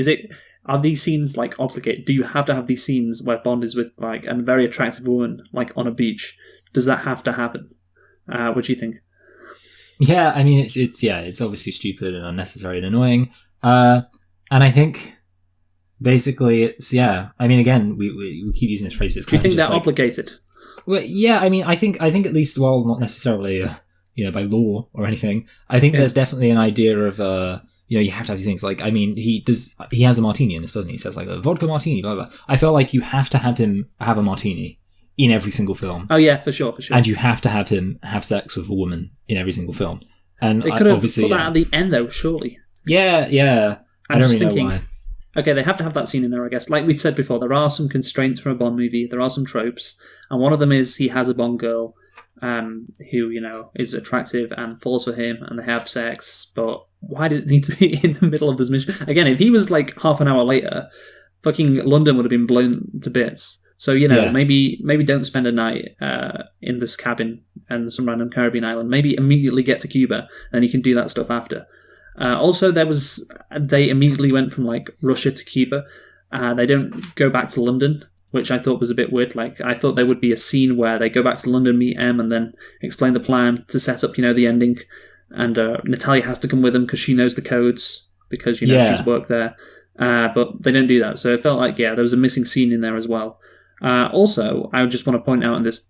B: Are these scenes like obligated? Do you have to have these scenes where Bond is with like a very attractive woman like on a beach? Does that have to happen? What do you think?
A: Yeah, I mean, it's obviously stupid and unnecessary and annoying. And I think basically it's, I mean, again, we keep using this phrase. But it's
B: do you think they're obligated?
A: Well, yeah, I mean, I think at least, while not necessarily, by law or anything, I think there's definitely an idea of, you have to have these things. Like, I mean, he has a martini in this, doesn't he? He says like a vodka martini, blah, blah, blah. I feel like you have to have him have a martini in every single film.
B: Oh yeah, for sure.
A: And you have to have him have sex with a woman in every single film. And
B: they could have put that at the end though, surely.
A: Yeah. I don't really know why.
B: Okay, they have to have that scene in there, I guess. Like we said before, there are some constraints from a Bond movie. There are some tropes, and one of them is he has a Bond girl who, is attractive and falls for him, and they have sex. But why does it need to be in the middle of this mission? Again, if he was like half an hour later, fucking London would have been blown to bits. So, maybe don't spend a night in this cabin and some random Caribbean island. Maybe immediately get to Cuba, and you can do that stuff after. Also, they immediately went from like Russia to Cuba. They don't go back to London, which I thought was a bit weird. Like, I thought there would be a scene where they go back to London, meet M, and then explain the plan to set up, the ending. And Natalia has to come with them because she knows the codes, because, she's worked there. But they don't do that. So it felt like, there was a missing scene in there as well. Also, I just want to point out on this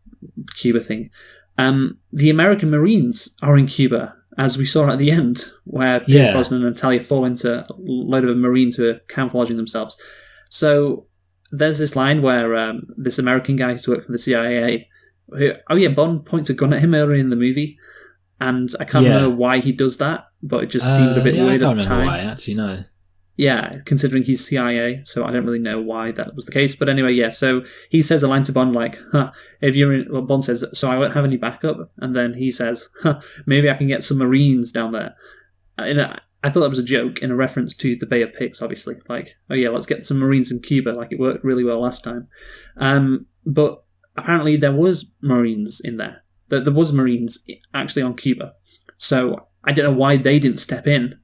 B: Cuba thing, the American Marines are in Cuba as we saw at the end, where Pierce Brosnan and Talia fall into a load of Marines who are camouflaging themselves. So there's this line where this American guy who's worked for the CIA, Bond points a gun at him earlier in the movie, and I can't remember why he does that, but it just seemed a bit weird at the time.
A: Why, actually, no.
B: Yeah, considering he's CIA, so I don't really know why that was the case. But anyway, so he says a line to Bond like, if you're in... Well, Bond says, so I won't have any backup? And then he says, maybe I can get some Marines down there. And I thought that was a joke in a reference to the Bay of Pigs, obviously. Like, let's get some Marines in Cuba. Like, it worked really well last time. But apparently there was Marines in there. There was Marines actually on Cuba. So I don't know why they didn't step in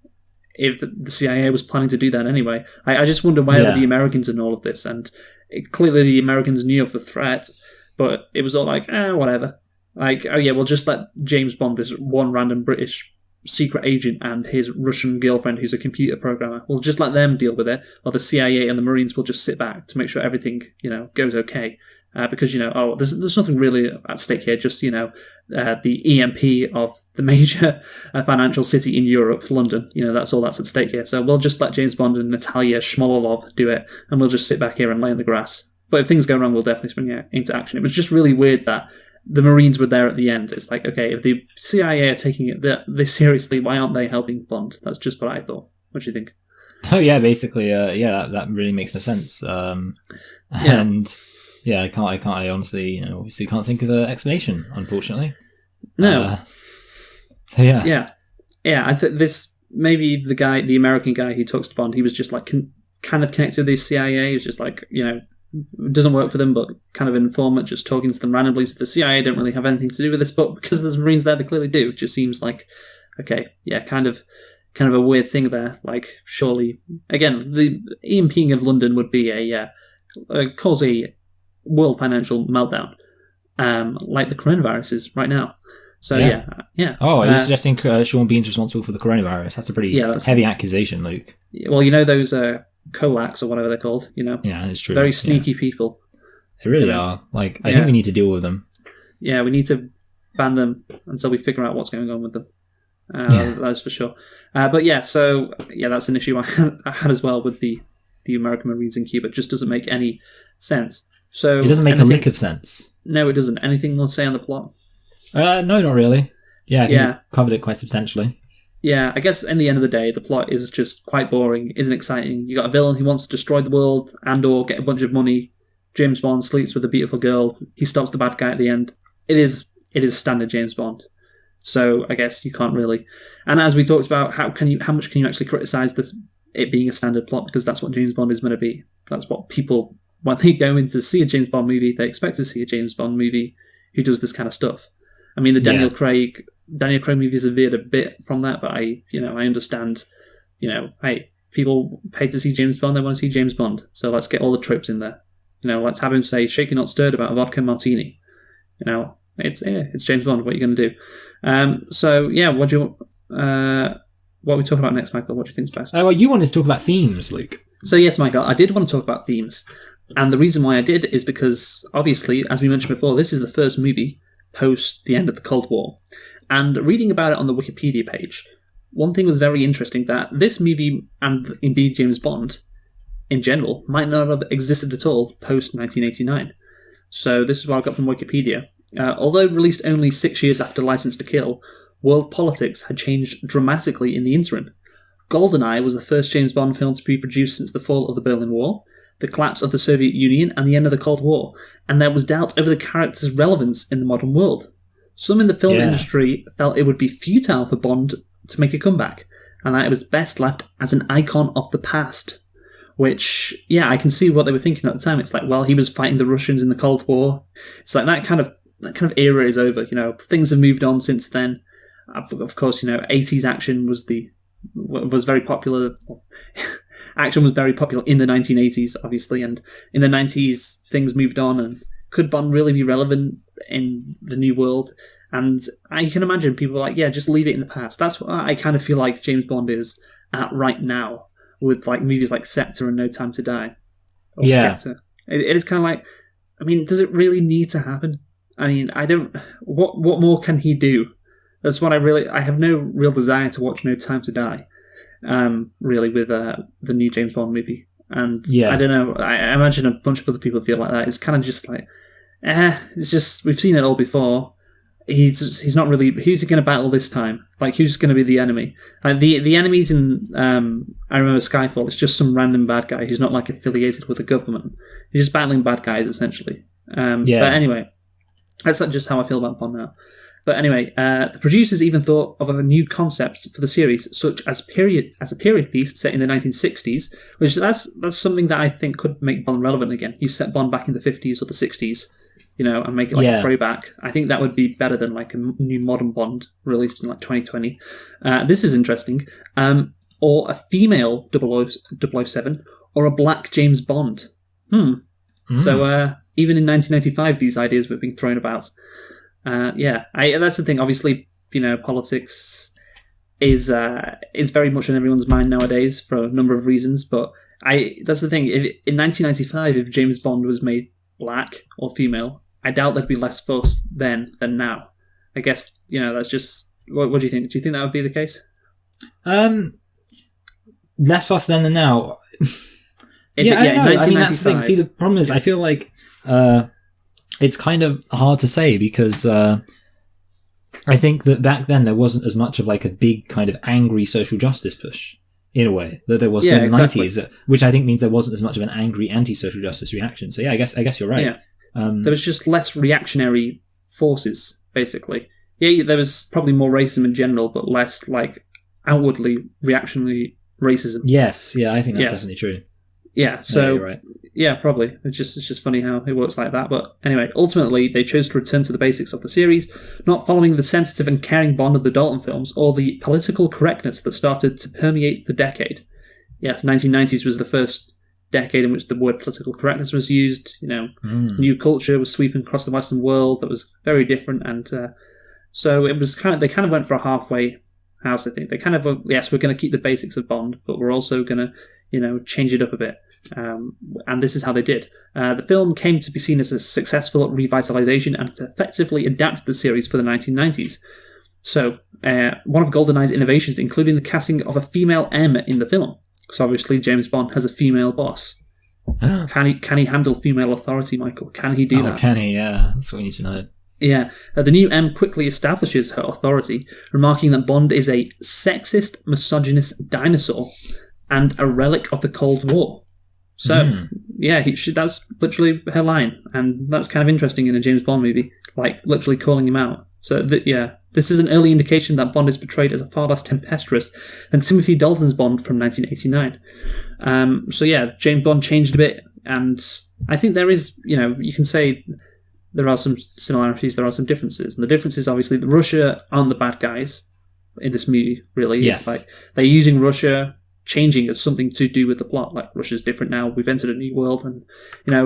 B: if the CIA was planning to do that anyway. I just wonder where are the Americans in all of this. And clearly the Americans knew of the threat, but it was all like, whatever. Like, we'll just let James Bond, this one random British secret agent, and his Russian girlfriend who's a computer programmer, we'll just let them deal with it, or the CIA and the Marines will just sit back to make sure everything, goes okay. Because, there's nothing really at stake here, just, the EMP of the major financial city in Europe, London, that's all that's at stake here. So we'll just let James Bond and Natalia Shmololov do it, and we'll just sit back here and lay in the grass. But if things go wrong, we'll definitely spring into action. It was just really weird that the Marines were there at the end. It's like, okay, if the CIA are taking it this seriously, why aren't they helping Bond? That's just what I thought. What do you think?
A: Oh, yeah, basically, that really makes no sense. And... Yeah, I honestly, obviously can't think of an explanation, unfortunately.
B: No.
A: So yeah.
B: Yeah, I think this, maybe the American guy who talks to Bond, he was just like kind of connected with the CIA. He's just like, doesn't work for them, but kind of an informant, just talking to them randomly. So the CIA don't really have anything to do with this, but because there's Marines there, they clearly do. It just seems like, okay, yeah, kind of a weird thing there. Like, surely, again, the EMPing of London would be cause a world financial meltdown, like the coronavirus is right now. So yeah.
A: Oh, are you suggesting Sean Bean's responsible for the coronavirus? That's a pretty heavy accusation, Luke.
B: Well, those Kolaks or whatever they're called. Yeah,
A: it's true.
B: Very sneaky people.
A: They really are. Like, I think we need to deal with them.
B: Yeah, we need to ban them until we figure out what's going on with them. That's for sure. But so that's an issue I had as well with the American Marines in Cuba. It just doesn't make any sense. So
A: it doesn't make a lick of sense.
B: No, it doesn't. Anything you'll say on the plot?
A: No, not really. Yeah, I think we covered it quite substantially.
B: Yeah, I guess in the end of the day, the plot is just quite boring, isn't exciting. You got a villain who wants to destroy the world and/or get a bunch of money. James Bond sleeps with a beautiful girl. He stops the bad guy at the end. It is standard James Bond. So I guess you can't really. And as we talked about, how much can you actually criticize it being a standard plot, because that's what James Bond is meant to be. That's what people, when they go in to see a James Bond movie, they expect to see a James Bond movie who does this kind of stuff. I mean, the Daniel Craig movies have veered a bit from that, but I understand, hey, people pay to see James Bond, they want to see James Bond, so let's get all the tropes in there. Let's have him say shaken not stirred about a vodka martini. It's James Bond, what are you going to do? What are we talking about next, Michael? What do you think's best?
A: Well, you wanted to talk about themes, Luke.
B: So yes, Michael, I did want to talk about themes. And the reason why I did is because, obviously, as we mentioned before, this is the first movie post the end of the Cold War. And reading about it on the Wikipedia page, one thing was very interesting, that this movie, and indeed James Bond, in general, might not have existed at all post 1989. So this is what I got from Wikipedia. Although released only 6 years after License to Kill, world politics had changed dramatically in the interim. GoldenEye was the first James Bond film to be produced since the fall of the Berlin Wall, the collapse of the Soviet Union, and the end of the Cold War, and there was doubt over the character's relevance in the modern world. Some in the film industry felt it would be futile for Bond to make a comeback, and that it was best left as an icon of the past. Which, I can see what they were thinking at the time. It's like, well, he was fighting the Russians in the Cold War. It's like that kind of era is over. Things have moved on since then. Of course, 80s action was very popular. Action was very popular in the 1980s, obviously, and in the 90s things moved on. And could Bond really be relevant in the new world? And I can imagine people are like, just leave it in the past. That's what I kind of feel like James Bond is at right now, with like movies like Sector and No Time to Die. Or Skepta. It is kind of like, I mean, does it really need to happen? I mean, what more can he do? That's what I have no real desire to watch No Time to Die. Really, with the new James Bond movie, and
A: Yeah.
B: I don't know. I imagine a bunch of other people feel like that. It's kind of just like, it's just we've seen it all before. He's not really. Who's he going to battle this time? Like, who's going to be the enemy? Like the enemies in I remember Skyfall. It's just some random bad guy who's not like affiliated with the government. He's just battling bad guys essentially. But anyway, that's not just how I feel about Bond now. But anyway, the producers even thought of a new concept for the series, such as a period piece set in the 1960s, which that's something that I think could make Bond relevant again. You set Bond back in the 50s or the 60s, and make it like a throwback. I think that would be better than like a new modern Bond released in like 2020. This is interesting. Or a female 007 or a black James Bond. So even in 1995, these ideas were being thrown about. That's the thing. Obviously, politics is very much on everyone's mind nowadays for a number of reasons. But that's the thing. In 1995, if James Bond was made black or female, I doubt there'd be less fuss then than now. I guess that's just. What do you think? Do you think that would be the case?
A: Less fuss then than now. I don't know. I mean, that's the thing. See, the problem is, I feel like it's kind of hard to say because I think that back then there wasn't as much of like a big kind of angry social justice push in a way that there was in the 90s, which I think means there wasn't as much of an angry anti-social justice reaction. So yeah, I guess you're right.
B: Yeah. There was just less reactionary forces, basically. Yeah, there was probably more racism in general, but less like outwardly reactionary racism.
A: Yes, yeah, I think that's definitely true.
B: Yeah, so
A: you're right.
B: Yeah, probably. It's just funny how it works like that. But anyway, ultimately, they chose to return to the basics of the series, not following the sensitive and caring Bond of the Dalton films or the political correctness that started to permeate the decade. Yes, 1990s was the first decade in which the word political correctness was used. New culture was sweeping across the Western world that was very different, and so it was they kind of went for a halfway house. I think they kind of we're going to keep the basics of Bond, but we're also going to change it up a bit. And this is how they did. The film came to be seen as a successful revitalization and it effectively adapted the series for the 1990s. So, one of GoldenEye's innovations, including the casting of a female M in the film. So obviously James Bond has a female boss. Can he handle female authority, Michael? Can he do that?
A: Can he? Yeah, that's what we need to know.
B: Yeah, the new M quickly establishes her authority, remarking that Bond is a sexist, misogynist dinosaur and a relic of the Cold War. So, that's literally her line, and that's kind of interesting in a James Bond movie, like literally calling him out. So, this is an early indication that Bond is portrayed as a far less tempestuous than Timothy Dalton's Bond from 1989. James Bond changed a bit, and I think there is, you can say there are some similarities, there are some differences, and the difference is obviously that Russia aren't the bad guys in this movie, really.
A: Yes.
B: It's like they're using Russia changing as something to do with the plot. Like, Russia's different now, we've entered a new world, and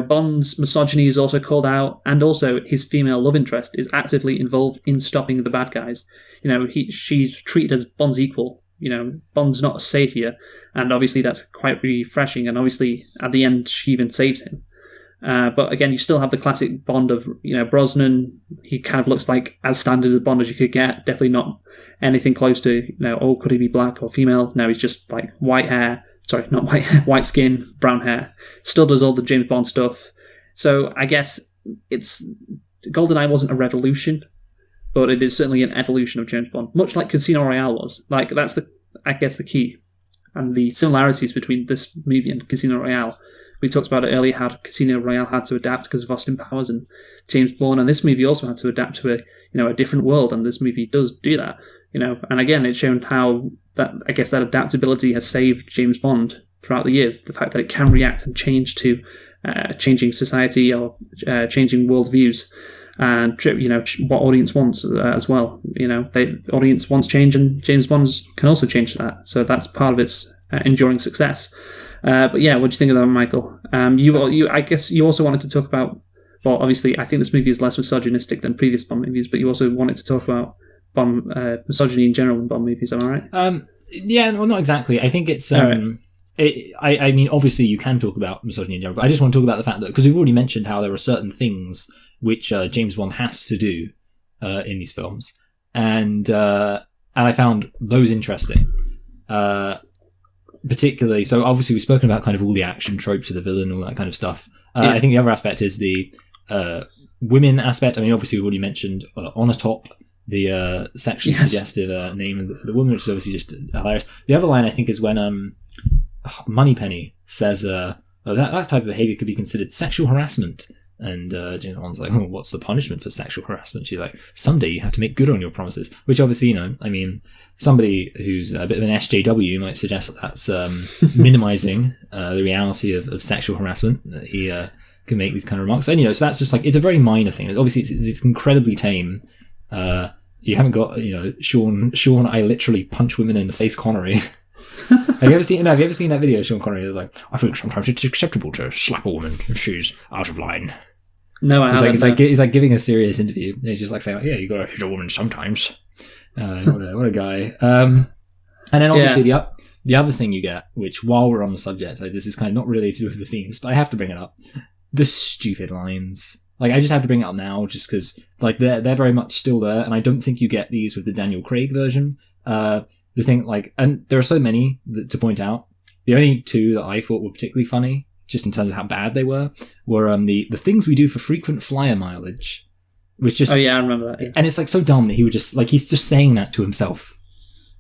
B: Bond's misogyny is also called out, and also his female love interest is actively involved in stopping the bad guys. She's treated as Bond's equal. Bond's not a savior, and obviously that's quite refreshing, and obviously at the end she even saves him. But again, you still have the classic Bond of, Brosnan. He kind of looks like as standard a Bond as you could get. Definitely not anything close to, could he be black or female? No, he's just like white hair. Sorry, not white hair, white skin, brown hair. Still does all the James Bond stuff. So I guess GoldenEye wasn't a revolution, but it is certainly an evolution of James Bond, much like Casino Royale was. Like, that's the key. And the similarities between this movie and Casino Royale. We talked about it earlier, how Casino Royale had to adapt because of Austin Powers and James Bond, and this movie also had to adapt to a different world, and this movie does do that. And again, it's shown how that adaptability has saved James Bond throughout the years. The fact that it can react and change to changing society or changing worldviews, and what audience wants as well. The audience wants change, and James Bond can also change that. So that's part of its enduring success. But yeah, what do you think of that, Michael? I guess you also wanted to talk about. Well, obviously, I think this movie is less misogynistic than previous Bond movies, but you also wanted to talk about misogyny in general in Bond movies. Am I right?
A: Yeah, well, not exactly. I think it's. I mean, obviously, you can talk about misogyny in general, but I just want to talk about the fact that, because we've already mentioned how there are certain things which James Bond has to do in these films. and I found those interesting. Particularly, so obviously we've spoken about kind of all the action tropes of the villain, all that kind of stuff. I think the other aspect is the women aspect. I mean, obviously we've already mentioned Honor Top, the sexually suggestive name of the woman, which is obviously just hilarious. The other line I think is when Moneypenny says that type of behaviour could be considered sexual harassment. And James Bond's like, oh, what's the punishment for sexual harassment? She's like, someday you have to make good on your promises. Which obviously, you know, I mean, somebody who's a bit of an SJW might suggest that that's minimising the reality of sexual harassment, that he can make these kind of remarks. And, you know, so that's just like, it's a very minor thing. Obviously, it's incredibly tame. You haven't got, you know, Sean, I literally punch women in the face Connery. Have you ever seen that video of Sean Connery? It's like, I think sometimes it's acceptable to slap a woman if she's out of line.
B: No, I haven't.
A: He's like giving a serious interview. He's just like saying, yeah, you gotta hit a woman sometimes. What a guy. And then obviously the other thing you get, which while we're on the subject, like, this is kind of not really to do with the themes, but I have to bring it up. The stupid lines. Like, I just have to bring it up now just because, like, they're very much still there, and I don't think you get these with the Daniel Craig version. The thing, like, and there are so many to point out. The only two that I thought were particularly funny, just in terms of how bad they were the things we do for frequent flyer mileage. Which just,
B: oh yeah, I remember that. Yeah.
A: And it's like so dumb that he would just, like, he's just saying that to himself.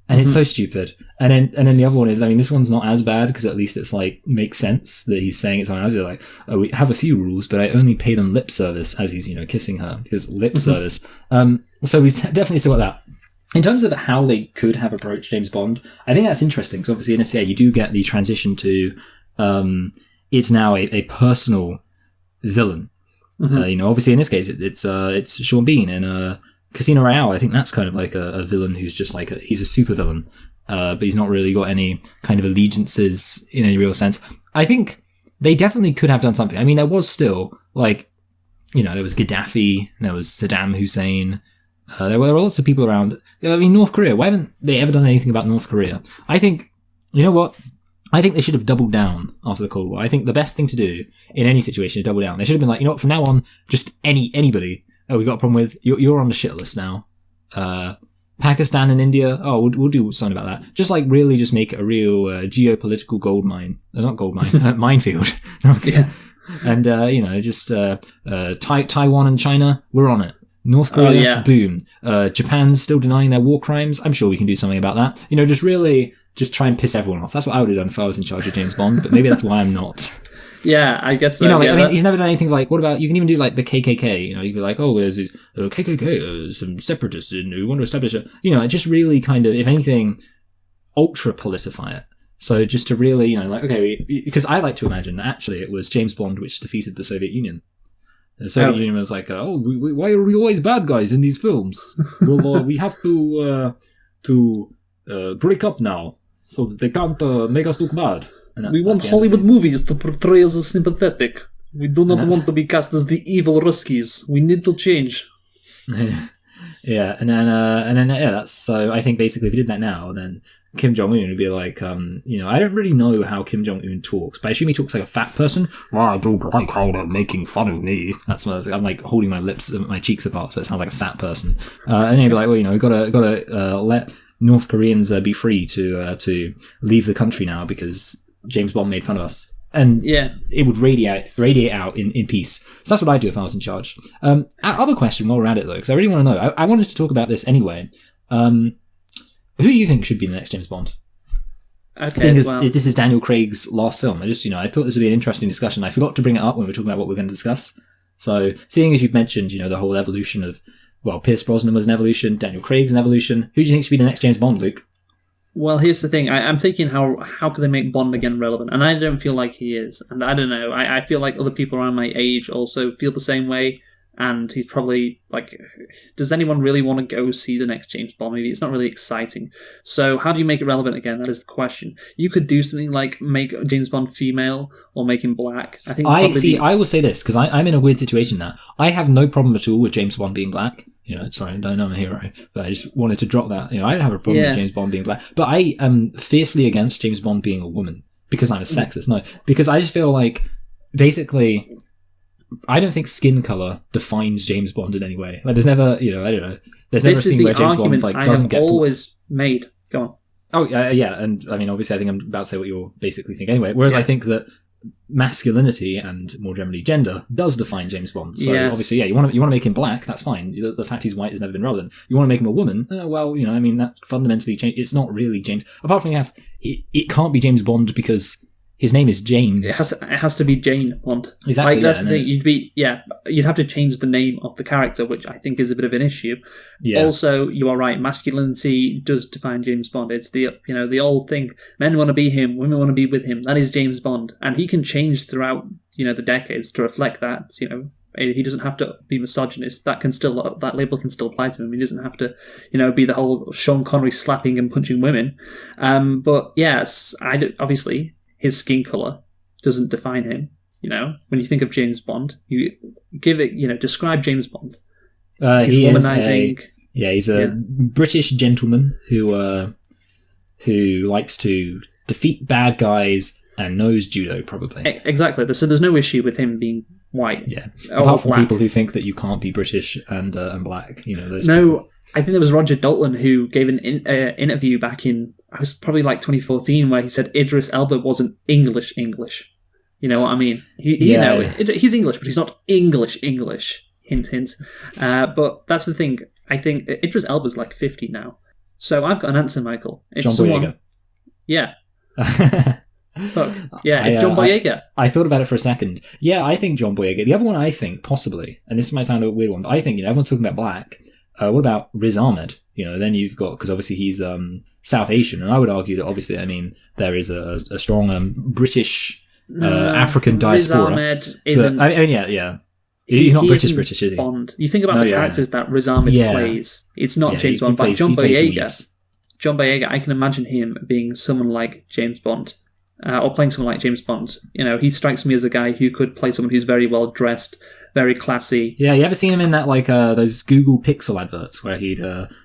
A: And it's so stupid. And then the other one is, I mean, this one's not as bad because at least it's like, makes sense that he's saying it to someone else. He's like, oh, we have a few rules, but I only pay them lip service as he's, you know, kissing her, because lip service. So we've definitely still got that. In terms of how they could have approached James Bond, I think that's interesting because obviously in this, you do get the transition to, it's now a personal villain. You know, obviously in this case, it's Sean Bean in Casino Royale. I think that's kind of like a villain who's just like he's a super villain, but he's not really got any kind of allegiances in any real sense. I think they definitely could have done something. I mean, there was still, like, you know, there was Gaddafi, there was Saddam Hussein, there were lots of people around. I mean, North Korea, why haven't they ever done anything about North Korea? I think, you know what? I think they should have doubled down after the Cold War. I think the best thing to do in any situation is double down. They should have been like, you know what, from now on, just anybody. Oh, we got a problem with, you're on the shit list now. Pakistan and India, oh, we'll do something about that. Just like really just make it a real geopolitical gold mine. Not gold mine, minefield.
B: Yeah.
A: And, you know, just Taiwan and China, we're on it. North Korea, boom. Japan's still denying their war crimes. I'm sure we can do something about that. You know, just try and piss everyone off. That's what I would have done if I was in charge of James Bond, but maybe that's why I'm not.
B: Yeah, I guess so.
A: You know, like, I mean, he's never done anything like, what about, you can even do like the KKK, you know, you'd be like, oh, there's these KKK, some separatists who want to establish it. You know, just really kind of, if anything, ultra politify it. So just to really, you know, like, okay, because I like to imagine that actually it was James Bond which defeated the Soviet Union. The Soviet Union was like, why are we always bad guys in these films? Well, we have to break up now so that they can't make us look bad.
B: We want Hollywood movies to portray us as sympathetic. We do not want to be cast as the evil Ruskies. We need to change.
A: Yeah, and then that's, so I think basically if we did that now, then Kim Jong-un would be like, you know, I don't really know how Kim Jong-un talks, but I assume he talks like a fat person. Well, I don't like how they're making fun of me. That's what I'm like holding my lips, my cheeks apart, so it sounds like a fat person. And he'd be like, well, you know, we've gotta let North Koreans be free to leave the country now because James Bond made fun of us. And it would radiate out in peace. So that's what I'd do if I was in charge. Other question while we're at it though, because I really want to know. I wanted to talk about this anyway. Who do you think should be the next James Bond?
B: Okay,
A: Seeing as this is Daniel Craig's last film, I thought this would be an interesting discussion. I forgot to bring it up when we were talking about what we're going to discuss. So, seeing as you've mentioned, you know, the whole evolution of, well, Pierce Brosnan was an evolution, Daniel Craig's an evolution. Who do you think should be the next James Bond, Luke?
B: Well, here's the thing. I'm thinking how could they make Bond again relevant? And I don't feel like he is. And I don't know. I feel like other people around my age also feel the same way. And he's probably like, does anyone really want to go see the next James Bond movie? It's not really exciting. So how do you make it relevant again? That is the question. You could do something like make James Bond female or make him black. I think.
A: I will say this because I'm in a weird situation now. I have no problem at all with James Bond being black. You know, sorry, I don't know I'm a hero, but I just wanted to drop that. You know, I don't have a problem with James Bond being black, but I am fiercely against James Bond being a woman because I'm a sexist. No, because I just feel like basically I don't think skin color defines James Bond in any way. Like, there's never, I don't know. There's never a
B: This is
A: scene
B: the
A: where James Bond
B: argument I
A: doesn't
B: have
A: get
B: always made. Go on.
A: Oh, yeah, and I mean, obviously, I think I'm about to say what you're basically thinking anyway. Whereas I think that masculinity and more generally gender does define James Bond. So obviously, you want to make him black, that's fine. The fact he's white has never been relevant. You want to make him a woman, that fundamentally changed. It's not really James. Apart from the house, it can't be James Bond because his name is James.
B: It has to be Jane Bond.
A: Exactly.
B: Like, that's the thing. You'd have to change the name of the character, which I think is a bit of an issue. Yeah. Also, you are right. Masculinity does define James Bond. It's the old thing. Men want to be him. Women want to be with him. That is James Bond, and he can change throughout the decades to reflect that. He doesn't have to be misogynist. That label can still apply to him. He doesn't have to, be the whole Sean Connery slapping and punching women. But yes, obviously. His skin color doesn't define him. When you think of James Bond, you give it, describe James Bond. He's womanizing.
A: He's a British gentleman who likes to defeat bad guys and knows judo, probably.
B: Exactly. So there's no issue with him being white.
A: Yeah. Apart from people who think that you can't be British and black. Those
B: people. I think there was Roger Dalton who gave an interview back in, I was probably like 2014, where he said Idris Elba wasn't English. You know what I mean? He's English, but he's not English. Hint, hint. But that's the thing. I think Idris Elba's like 50 now. So I've got an answer, Michael. It's
A: John Boyega.
B: Yeah. Fuck. Yeah, it's John Boyega.
A: I thought about it for a second. Yeah, I think John Boyega. The other one I think, possibly, and this might sound a weird one, but I think, everyone's talking about black. What about Riz Ahmed? Then you've got, because obviously he's South Asian, and I would argue that obviously, there is a strong British African diaspora.
B: Riz Ahmed isn't.
A: He's not British, is he?
B: Bond. You think about the characters that Riz Ahmed plays. It's not James Bond, but John Boyega, I can imagine him being someone like James Bond. Or playing someone like James Bond. He strikes me as a guy who could play someone who's very well dressed, very classy. Yeah,
A: you ever seen him in that, those Google Pixel adverts where he'd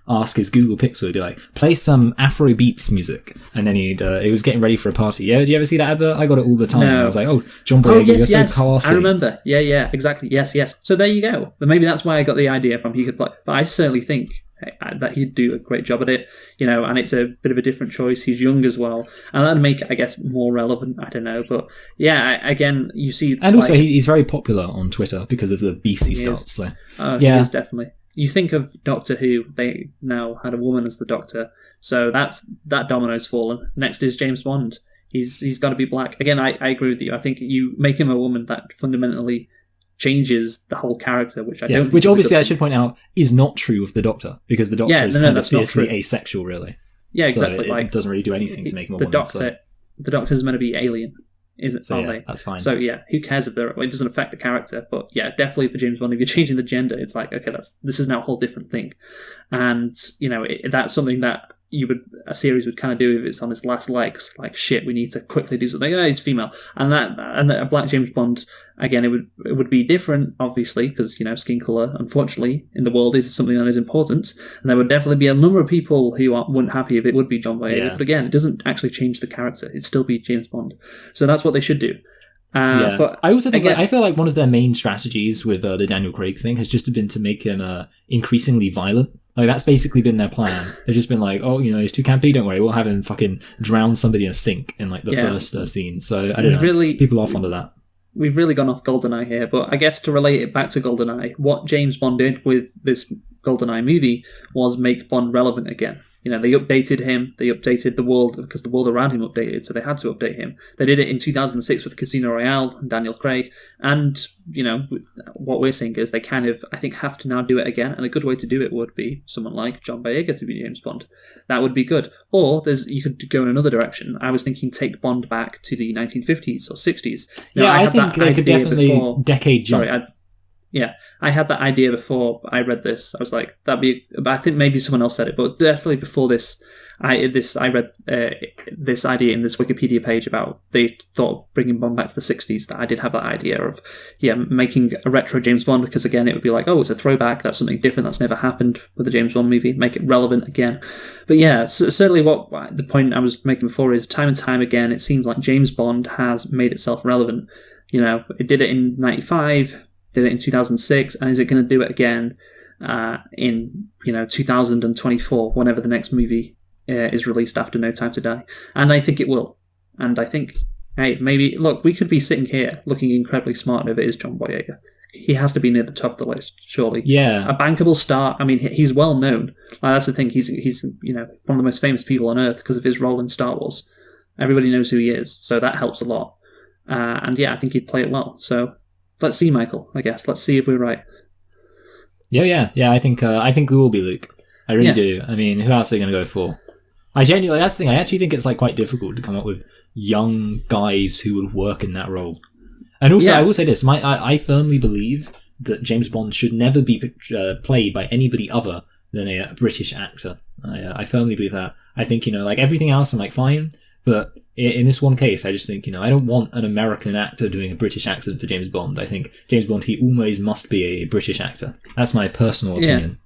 A: ask his Google Pixel to play some Afro beats music, and then he was getting ready for a party. Yeah, did you ever see that advert? I got it all the time. No. I was like, John Boyega, you're so classy.
B: I remember. Yeah, exactly. Yes. So there you go. Maybe that's why I got the idea from he could play. But I certainly think that he'd do a great job at it, and it's a bit of a different choice. He's young as well, and that'd make it, I guess, more relevant. I don't know, but again, you see,
A: and also he's very popular on Twitter because of the beefs he starts. So
B: he is definitely. You think of Doctor Who; they now had a woman as the Doctor, so that domino's fallen. Next is James Bond. He's got to be black. Again, I agree with you. I think you make him a woman that fundamentally changes the whole character, which I don't think. Which
A: obviously I should point out is not true of the Doctor, because the Doctor is kind of fiercely asexual, really.
B: Yeah, exactly.
A: So it doesn't really do anything to make him a woman.
B: The Doctor's meant to be alien, aren't they?
A: That's fine.
B: So who cares if it doesn't affect the character? But definitely for James Bond, if you're changing the gender, it's like, okay, this is now a whole different thing, and that's something that a series would kind of do if it's on its last legs. Like, shit, we need to quickly do something. He's female, and a black James Bond, again, it would be different, obviously, because skin color, unfortunately, in the world is something that is important, and there would definitely be a number of people who weren't happy if it would be John Boyega. But again, it doesn't actually change the character; it'd still be James Bond. So that's what they should do. But
A: I also think I feel like one of their main strategies with the Daniel Craig thing has just been to make him increasingly violent. Like, that's basically been their plan. They've just been like, he's too campy, don't worry, we'll have him fucking drown somebody in a sink in the first scene. So I don't know. People are fond of that.
B: We've really gone off GoldenEye here, but I guess to relate it back to GoldenEye, what James Bond did with this GoldenEye movie was make Bond relevant again. They updated him, they updated the world, because the world around him updated, so they had to update him. They did it in 2006 with Casino Royale and Daniel Craig, and, what we're saying is they kind of, I think, have to now do it again, and a good way to do it would be someone like John Boyega to be James Bond. That would be good. Or, you could go in another direction. I was thinking take Bond back to the 1950s or 60s.
A: I think they could definitely decade jump.
B: Sorry, I had that idea before I read this. I was like, that'd be. I think maybe someone else said it, but definitely before this, I read this idea in this Wikipedia page about they thought of bringing Bond back to the 60s. That I did have that idea of making a retro James Bond, because again it would be like, it's a throwback. That's something different that's never happened with a James Bond movie. Make it relevant again. But certainly what the point I was making before is time and time again it seems like James Bond has made itself relevant. It did it in 95. did it in 2006, and is it going to do it again in 2024, whenever the next movie is released after No Time to Die? And I think it will. And I think, hey, maybe, look, we could be sitting here looking incredibly smart if it is John Boyega. He has to be near the top of the list, surely.
A: Yeah.
B: A bankable star. I mean, he's well known. Like, that's the thing. He's one of the most famous people on Earth because of his role in Star Wars. Everybody knows who he is, so that helps a lot. And yeah, I think he'd play it well. So let's see, Michael. I guess let's see if we're right.
A: Yeah. I think we will be Luke. I really do. I mean, who else are they going to go for? That's the thing. I actually think it's like quite difficult to come up with young guys who would work in that role. And also, I will say this: I firmly believe that James Bond should never be played by anybody other than a British actor. I firmly believe that. I think like everything else, I'm like fine, but in this one case, I just think I don't want an American actor doing a British accent for James Bond. I think James Bond, he always must be a British actor. That's my personal opinion.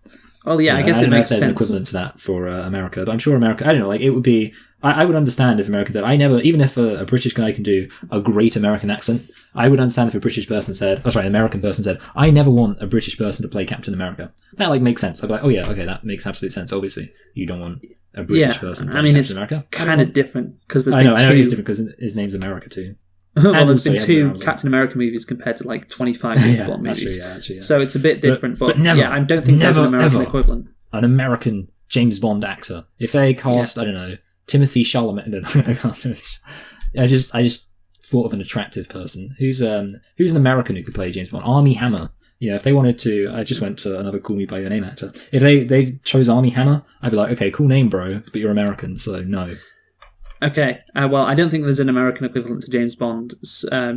B: Well, yeah, I guess it makes sense. I don't know if there's an
A: equivalent to that for America, but I'm sure America. I don't know. Like it would be. I would understand if Americans said, even if a British guy can do a great American accent, I would understand if a British person said, an American person said, I never want a British person to play Captain America. That makes sense. I'd be like, oh yeah, okay, that makes absolute sense. Obviously, you don't want a British person to play Captain America.
B: It's kind of different because there's
A: I know it's different because his name's America too.
B: Well, there's been 2 Captain America movies compared to like 25 James Bond movies.
A: That's true, yeah.
B: So it's a bit different, but
A: never,
B: I don't think there's an American equivalent.
A: An American James Bond actor. If they cast, I don't know, Timothy Chalamet. I just thought of an attractive person who's an American who could play James Bond. Armie Hammer. If they wanted to, I just went for another Call Me by Your Name actor. If they chose Armie Hammer, I'd be like, okay, cool name, bro, but you're American, so no.
B: Okay, well, I don't think there's an American equivalent to James Bond.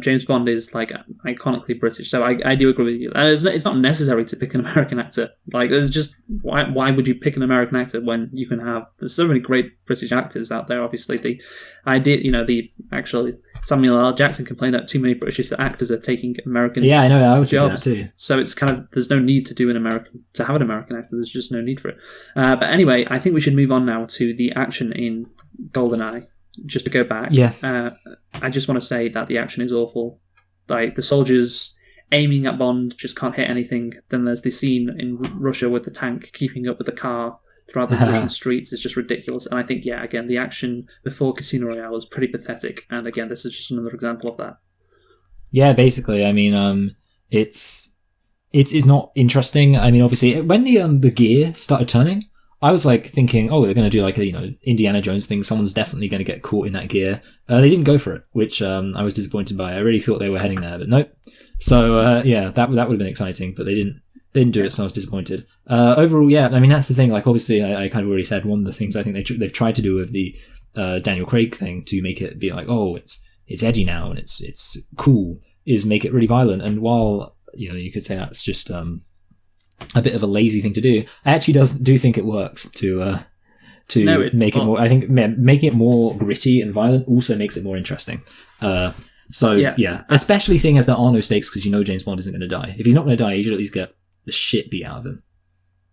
B: James Bond is like iconically British, so I do agree with you. It's not necessary to pick an American actor. Like, there's just why would you pick an American actor when you can have? There's so many great British actors out there. Obviously, Samuel L. Jackson complained that too many British actors are taking American.
A: Yeah, I know. I was
B: jobs.
A: thinking that too.
B: So it's kind of there's no need to have an American actor. There's just no need for it. But anyway, I think we should move on now to the action in GoldenEye. Just to go back, I just want to say that the action is awful. Like the soldiers aiming at Bond just can't hit anything. Then there's the scene in Russia with the tank keeping up with the car throughout the Russian streets. It's just ridiculous. And I think, again, the action before Casino Royale was pretty pathetic. And again, this is just another example of that. Yeah, basically, I mean, it's not interesting. I mean, obviously, when the gear started turning, I was like thinking, oh, they're going to do like a Indiana Jones thing. Someone's definitely going to get caught in that gear. They didn't go for it, which I was disappointed by. I really thought they were heading there, but nope. So that would have been exciting, but they didn't do it, so I was disappointed. Overall, I mean that's the thing. Like obviously, I kind of already said one of the things I think they've tried to do with the Daniel Craig thing to make it be like, oh, it's edgy now and it's cool, is make it really violent. And while you could say that's just a bit of a lazy thing to do, I actually do think it works to make it more. I think making it more gritty and violent also makes it more interesting. Especially seeing as there are no stakes because James Bond isn't going to die. If he's not going to die, you should at least get the shit beat out of him.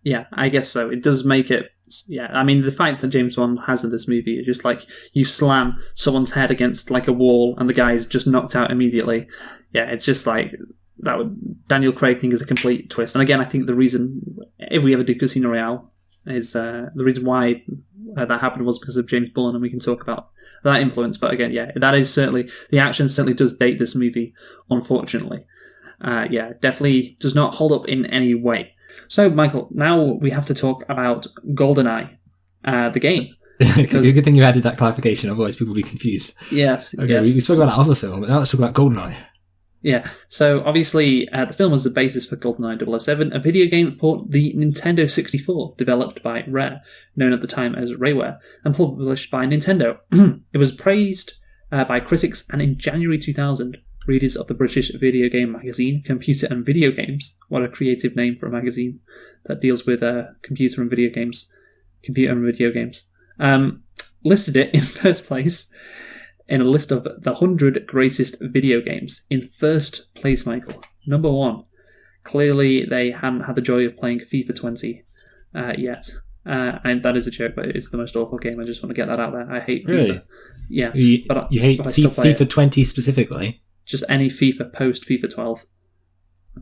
B: Yeah, I guess so. It does make it. Yeah, I mean the fights that James Bond has in this movie are just like you slam someone's head against like a wall and the guy's just knocked out immediately. Yeah, it's just like. Daniel Craig thing is a complete twist. And again, I think the reason, if we ever do Casino Royale, is the reason why that happened was because of James Bond, and we can talk about that influence. But again, that is certainly, the action certainly does date this movie, unfortunately. Definitely does not hold up in any way. So, Michael, now we have to talk about GoldenEye, the game. Because, good thing you added that clarification, otherwise people will be confused. Yes. Okay, yes. We spoke about that other film, but now let's talk about GoldenEye. Yeah, so obviously the film was the basis for GoldenEye 007, a video game for the Nintendo 64, developed by Rare, known at the time as Rayware, and published by Nintendo. It was praised by critics, and in January 2000, readers of the British video game magazine Computer and Video Games, what a creative name for a magazine that deals with computer and video games, listed it in first place in a list of the 100 greatest video games. In first place, Michael. Number 1. Clearly, they hadn't had the joy of playing FIFA 20 yet. And that is a joke, but it's the most awful game. I just want to get that out there. I hate FIFA. Really? Yeah. You hate FIFA 20 specifically? Just any FIFA post FIFA 12.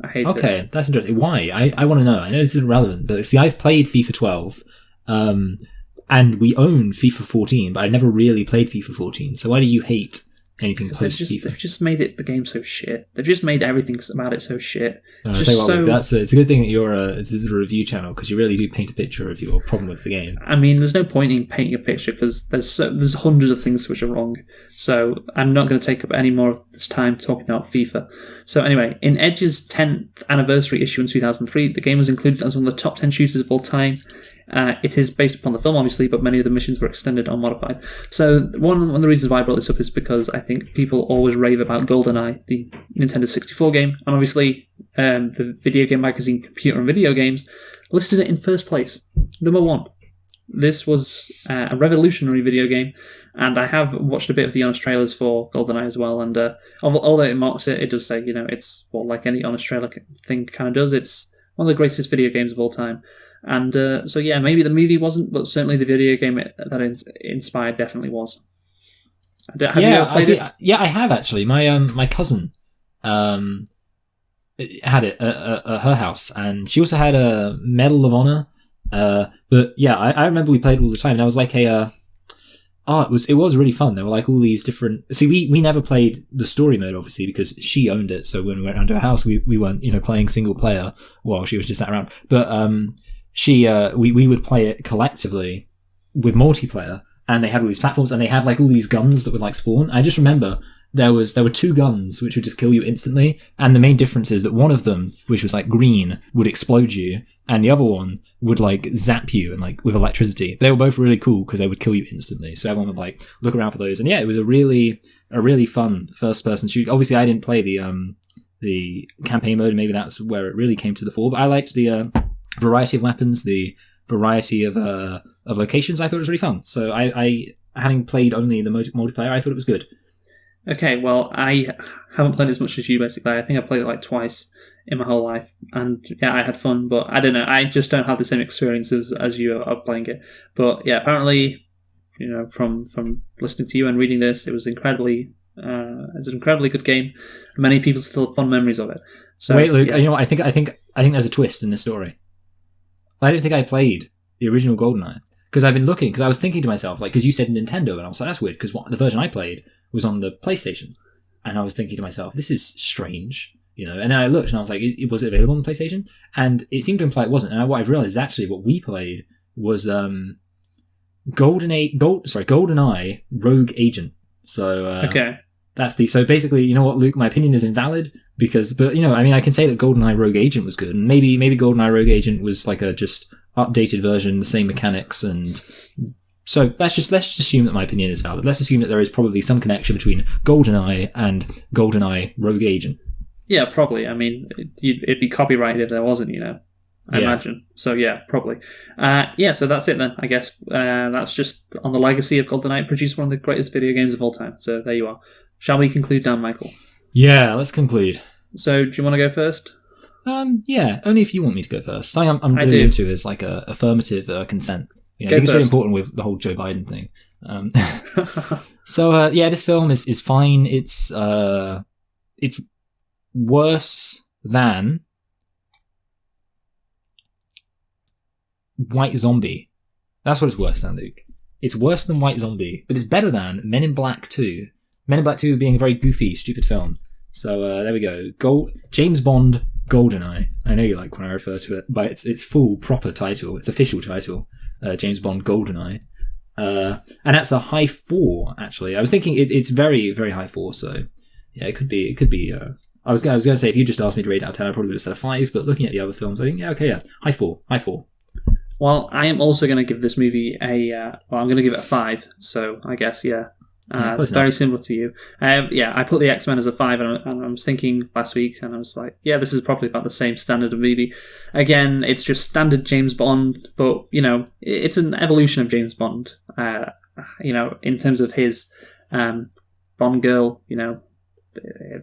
B: I hate it.
A: Okay, that's interesting. Why? I want to know. I know this isn't relevant, but see, I've played FIFA 12, and we own FIFA 14, but I've never really played FIFA 14. So why do you hate anything close to FIFA?
B: They've just made the game so shit. They've just made everything about it so shit.
A: It's a good thing that this is a review channel, because you really do paint a picture of your problem with the game.
B: I mean, there's no point in painting a picture because there's hundreds of things which are wrong. So I'm not going to take up any more of this time talking about FIFA. So anyway, in Edge's 10th anniversary issue in 2003, the game was included as one of the top 10 shooters of all time. It is based upon the film, obviously, but many of the missions were extended or modified. So one of the reasons why I brought this up is because I think people always rave about GoldenEye, the Nintendo 64 game, and obviously the video game magazine Computer and Video Games listed it in first place, number 1. This was a revolutionary video game, and I have watched a bit of the honest trailers for GoldenEye as well, and although it mocks it, it does say, it's what like any honest trailer thing kind of does, it's one of the greatest video games of all time. And so yeah, maybe the movie wasn't, but certainly the video game that it inspired definitely was. Have you ever played it?
A: Yeah, I have actually. My cousin had it at her house, and she also had a Medal of Honor. But yeah, I remember we played all the time, and I was like it was really fun. There were like all these different. See, we never played the story mode, obviously, because she owned it. So when we went around to her house, we weren't playing single player while she was just sat around. But we would play it collectively with multiplayer, and they had all these platforms, and they had like all these guns that would like spawn. I just remember there were 2 guns which would just kill you instantly, and the main difference is that one of them, which was like green, would explode you, and the other one would like zap you and like with electricity. They were both really cool because they would kill you instantly. So everyone would like look around for those, and yeah, it was a really fun first person shoot. Obviously, I didn't play the campaign mode. Maybe that's where it really came to the fore. But I liked the variety of weapons, the variety of locations. I thought it was really fun. So I having played only the multiplayer, I thought it was good.
B: Okay, well, I haven't played as much as you, basically. I think I played it like twice in my whole life, and yeah, I had fun, but I don't know, I just don't have the same experiences as you of playing it. But yeah, apparently, from listening to you and reading this, it was it's an incredibly good game. Many people still have fond memories of it. So
A: wait, Luke,
B: yeah.
A: I think there's a twist in this story. I don't think I played the original GoldenEye, because I've been looking, because I was thinking to myself, like, because you said Nintendo, and I was like, that's weird, because the version I played was on the PlayStation, and I was thinking to myself, this is strange, and I looked and I was like, was it available on the PlayStation? And it seemed to imply it wasn't, and what I've realized is actually what we played was GoldenEye Rogue Agent. So
B: okay,
A: so basically, you know what, Luke, my opinion is invalid, but I can say that GoldenEye Rogue Agent was good, and maybe GoldenEye Rogue Agent was like a just updated version, the same mechanics, and so let's just assume that my opinion is valid. Let's assume that there is probably some connection between GoldenEye and GoldenEye Rogue Agent.
B: Yeah, probably. I mean, it'd be copyrighted if there wasn't, I imagine. So yeah, probably. So that's it then, I guess. That's just on the legacy of GoldenEye. Produced one of the greatest video games of all time. So there you are. Shall we conclude now, Michael?
A: Yeah, let's conclude.
B: So do you want to go first?
A: Yeah, only if you want me to go first. Something I'm really into is like a affirmative consent. I think it's very important with the whole Joe Biden thing. So this film is fine. It's worse than White Zombie. That's what it's worse than, Luke. It's worse than White Zombie, but it's better than Men in Black 2. Men in Black 2 being a very goofy, stupid film. So there we go. James Bond GoldenEye. I know you like when I refer to it by its full proper title, its official title, James Bond GoldenEye. And that's a high 4, actually. I was thinking it's very, very high 4, so yeah, it could be. I was going to say, if you just asked me to rate it out of 10, I probably would have said a 5, but looking at the other films, I think, high 4.
B: Well, I am also going to give this movie I'm going to give it a 5, so I guess, very similar to you. I put the X-Men as a 5, and I was thinking last week, and I was like, this is probably about the same standard of movie. Again, it's just standard James Bond, but, it's an evolution of James Bond, in terms of his Bond girl,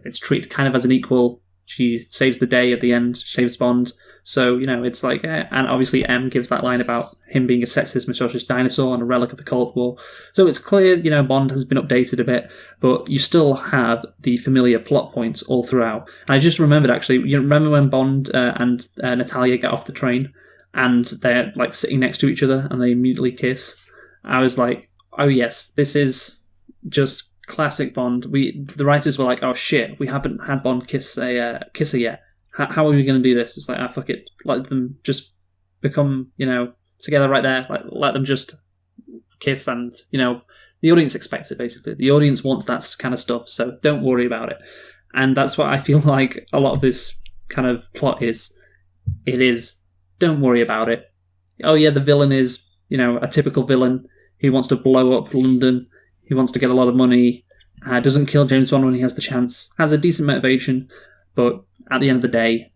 B: it's treated kind of as an equal. she saves the day at the end, saves Bond. So, it's like, and obviously M gives that line about him being a sexist, misogynist dinosaur and a relic of the Cold War. So it's clear, Bond has been updated a bit, but you still have the familiar plot points all throughout. And I just remembered, actually, you remember when Bond and Natalia get off the train and they're like sitting next to each other and they immediately kiss? I was like, oh yes, this is just classic Bond. The writers were like, oh shit, we haven't had Bond kiss her yet. How are we going to do this? It's like, fuck it. Let them just become, together right there. Let them just kiss and, the audience expects it, basically. The audience wants that kind of stuff, so don't worry about it. And that's what I feel like a lot of this kind of plot is. It is, don't worry about it. Oh yeah, the villain is, a typical villain who wants to blow up London. He wants to get a lot of money. Doesn't kill James Bond when he has the chance. Has a decent motivation, but at the end of the day,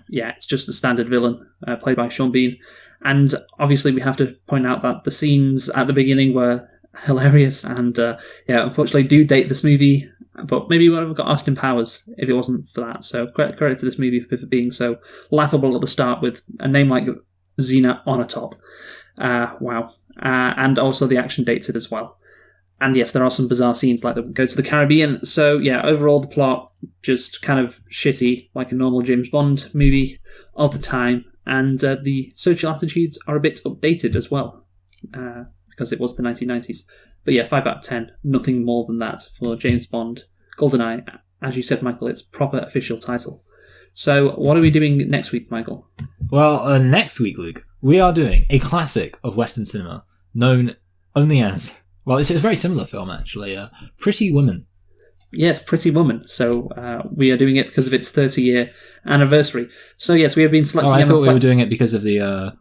B: yeah, it's just a standard villain played by Sean Bean. And obviously we have to point out that the scenes at the beginning were hilarious and, unfortunately do date this movie, but maybe we would have got Austin Powers if it wasn't for that. So credit to this movie for being so laughable at the start with a name like Xena on a top. Wow. And also the action dates it as well. And yes, there are some bizarre scenes like them go to the Caribbean. So yeah, overall the plot just kind of shitty, like a normal James Bond movie of the time. And the social attitudes are a bit updated as well, because it was the 1990s. But yeah, 5 out of 10. Nothing more than that for James Bond. GoldenEye, as you said, Michael, it's proper official title. So what are we doing next week, Michael?
A: Well, next week, Luke, we are doing a classic of Western cinema known only as... Well, it's a very similar film, actually. Pretty Woman.
B: Yes, Pretty Woman. So we are doing it because of its 30-year anniversary. So yes, we have been selecting...
A: I thought we were doing it because of the...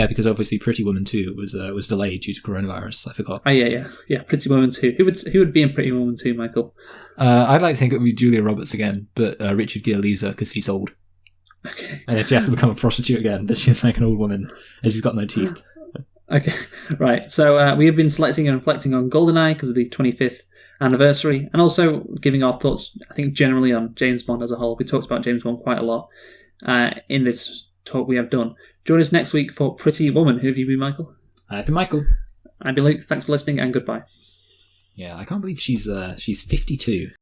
A: because obviously Pretty Woman 2 was delayed due to coronavirus. I forgot.
B: Oh, yeah. Pretty Woman 2. Who would be in Pretty Woman 2, Michael?
A: I'd like to think it would be Julia Roberts again, but Richard Gere leaves her because he's old.
B: Okay.
A: And she has to become a prostitute again, but she's like an old woman, and she's got no teeth.
B: Okay, right. So we have been selecting and reflecting on GoldenEye because of the 25th anniversary, and also giving our thoughts, I think, generally on James Bond as a whole. We talked about James Bond quite a lot in this talk we have done. Join us next week for Pretty Woman. Who have you been, Michael?
A: I've been Michael.
B: I've been Luke. Thanks for listening, and goodbye.
A: Yeah, I can't believe she's 52.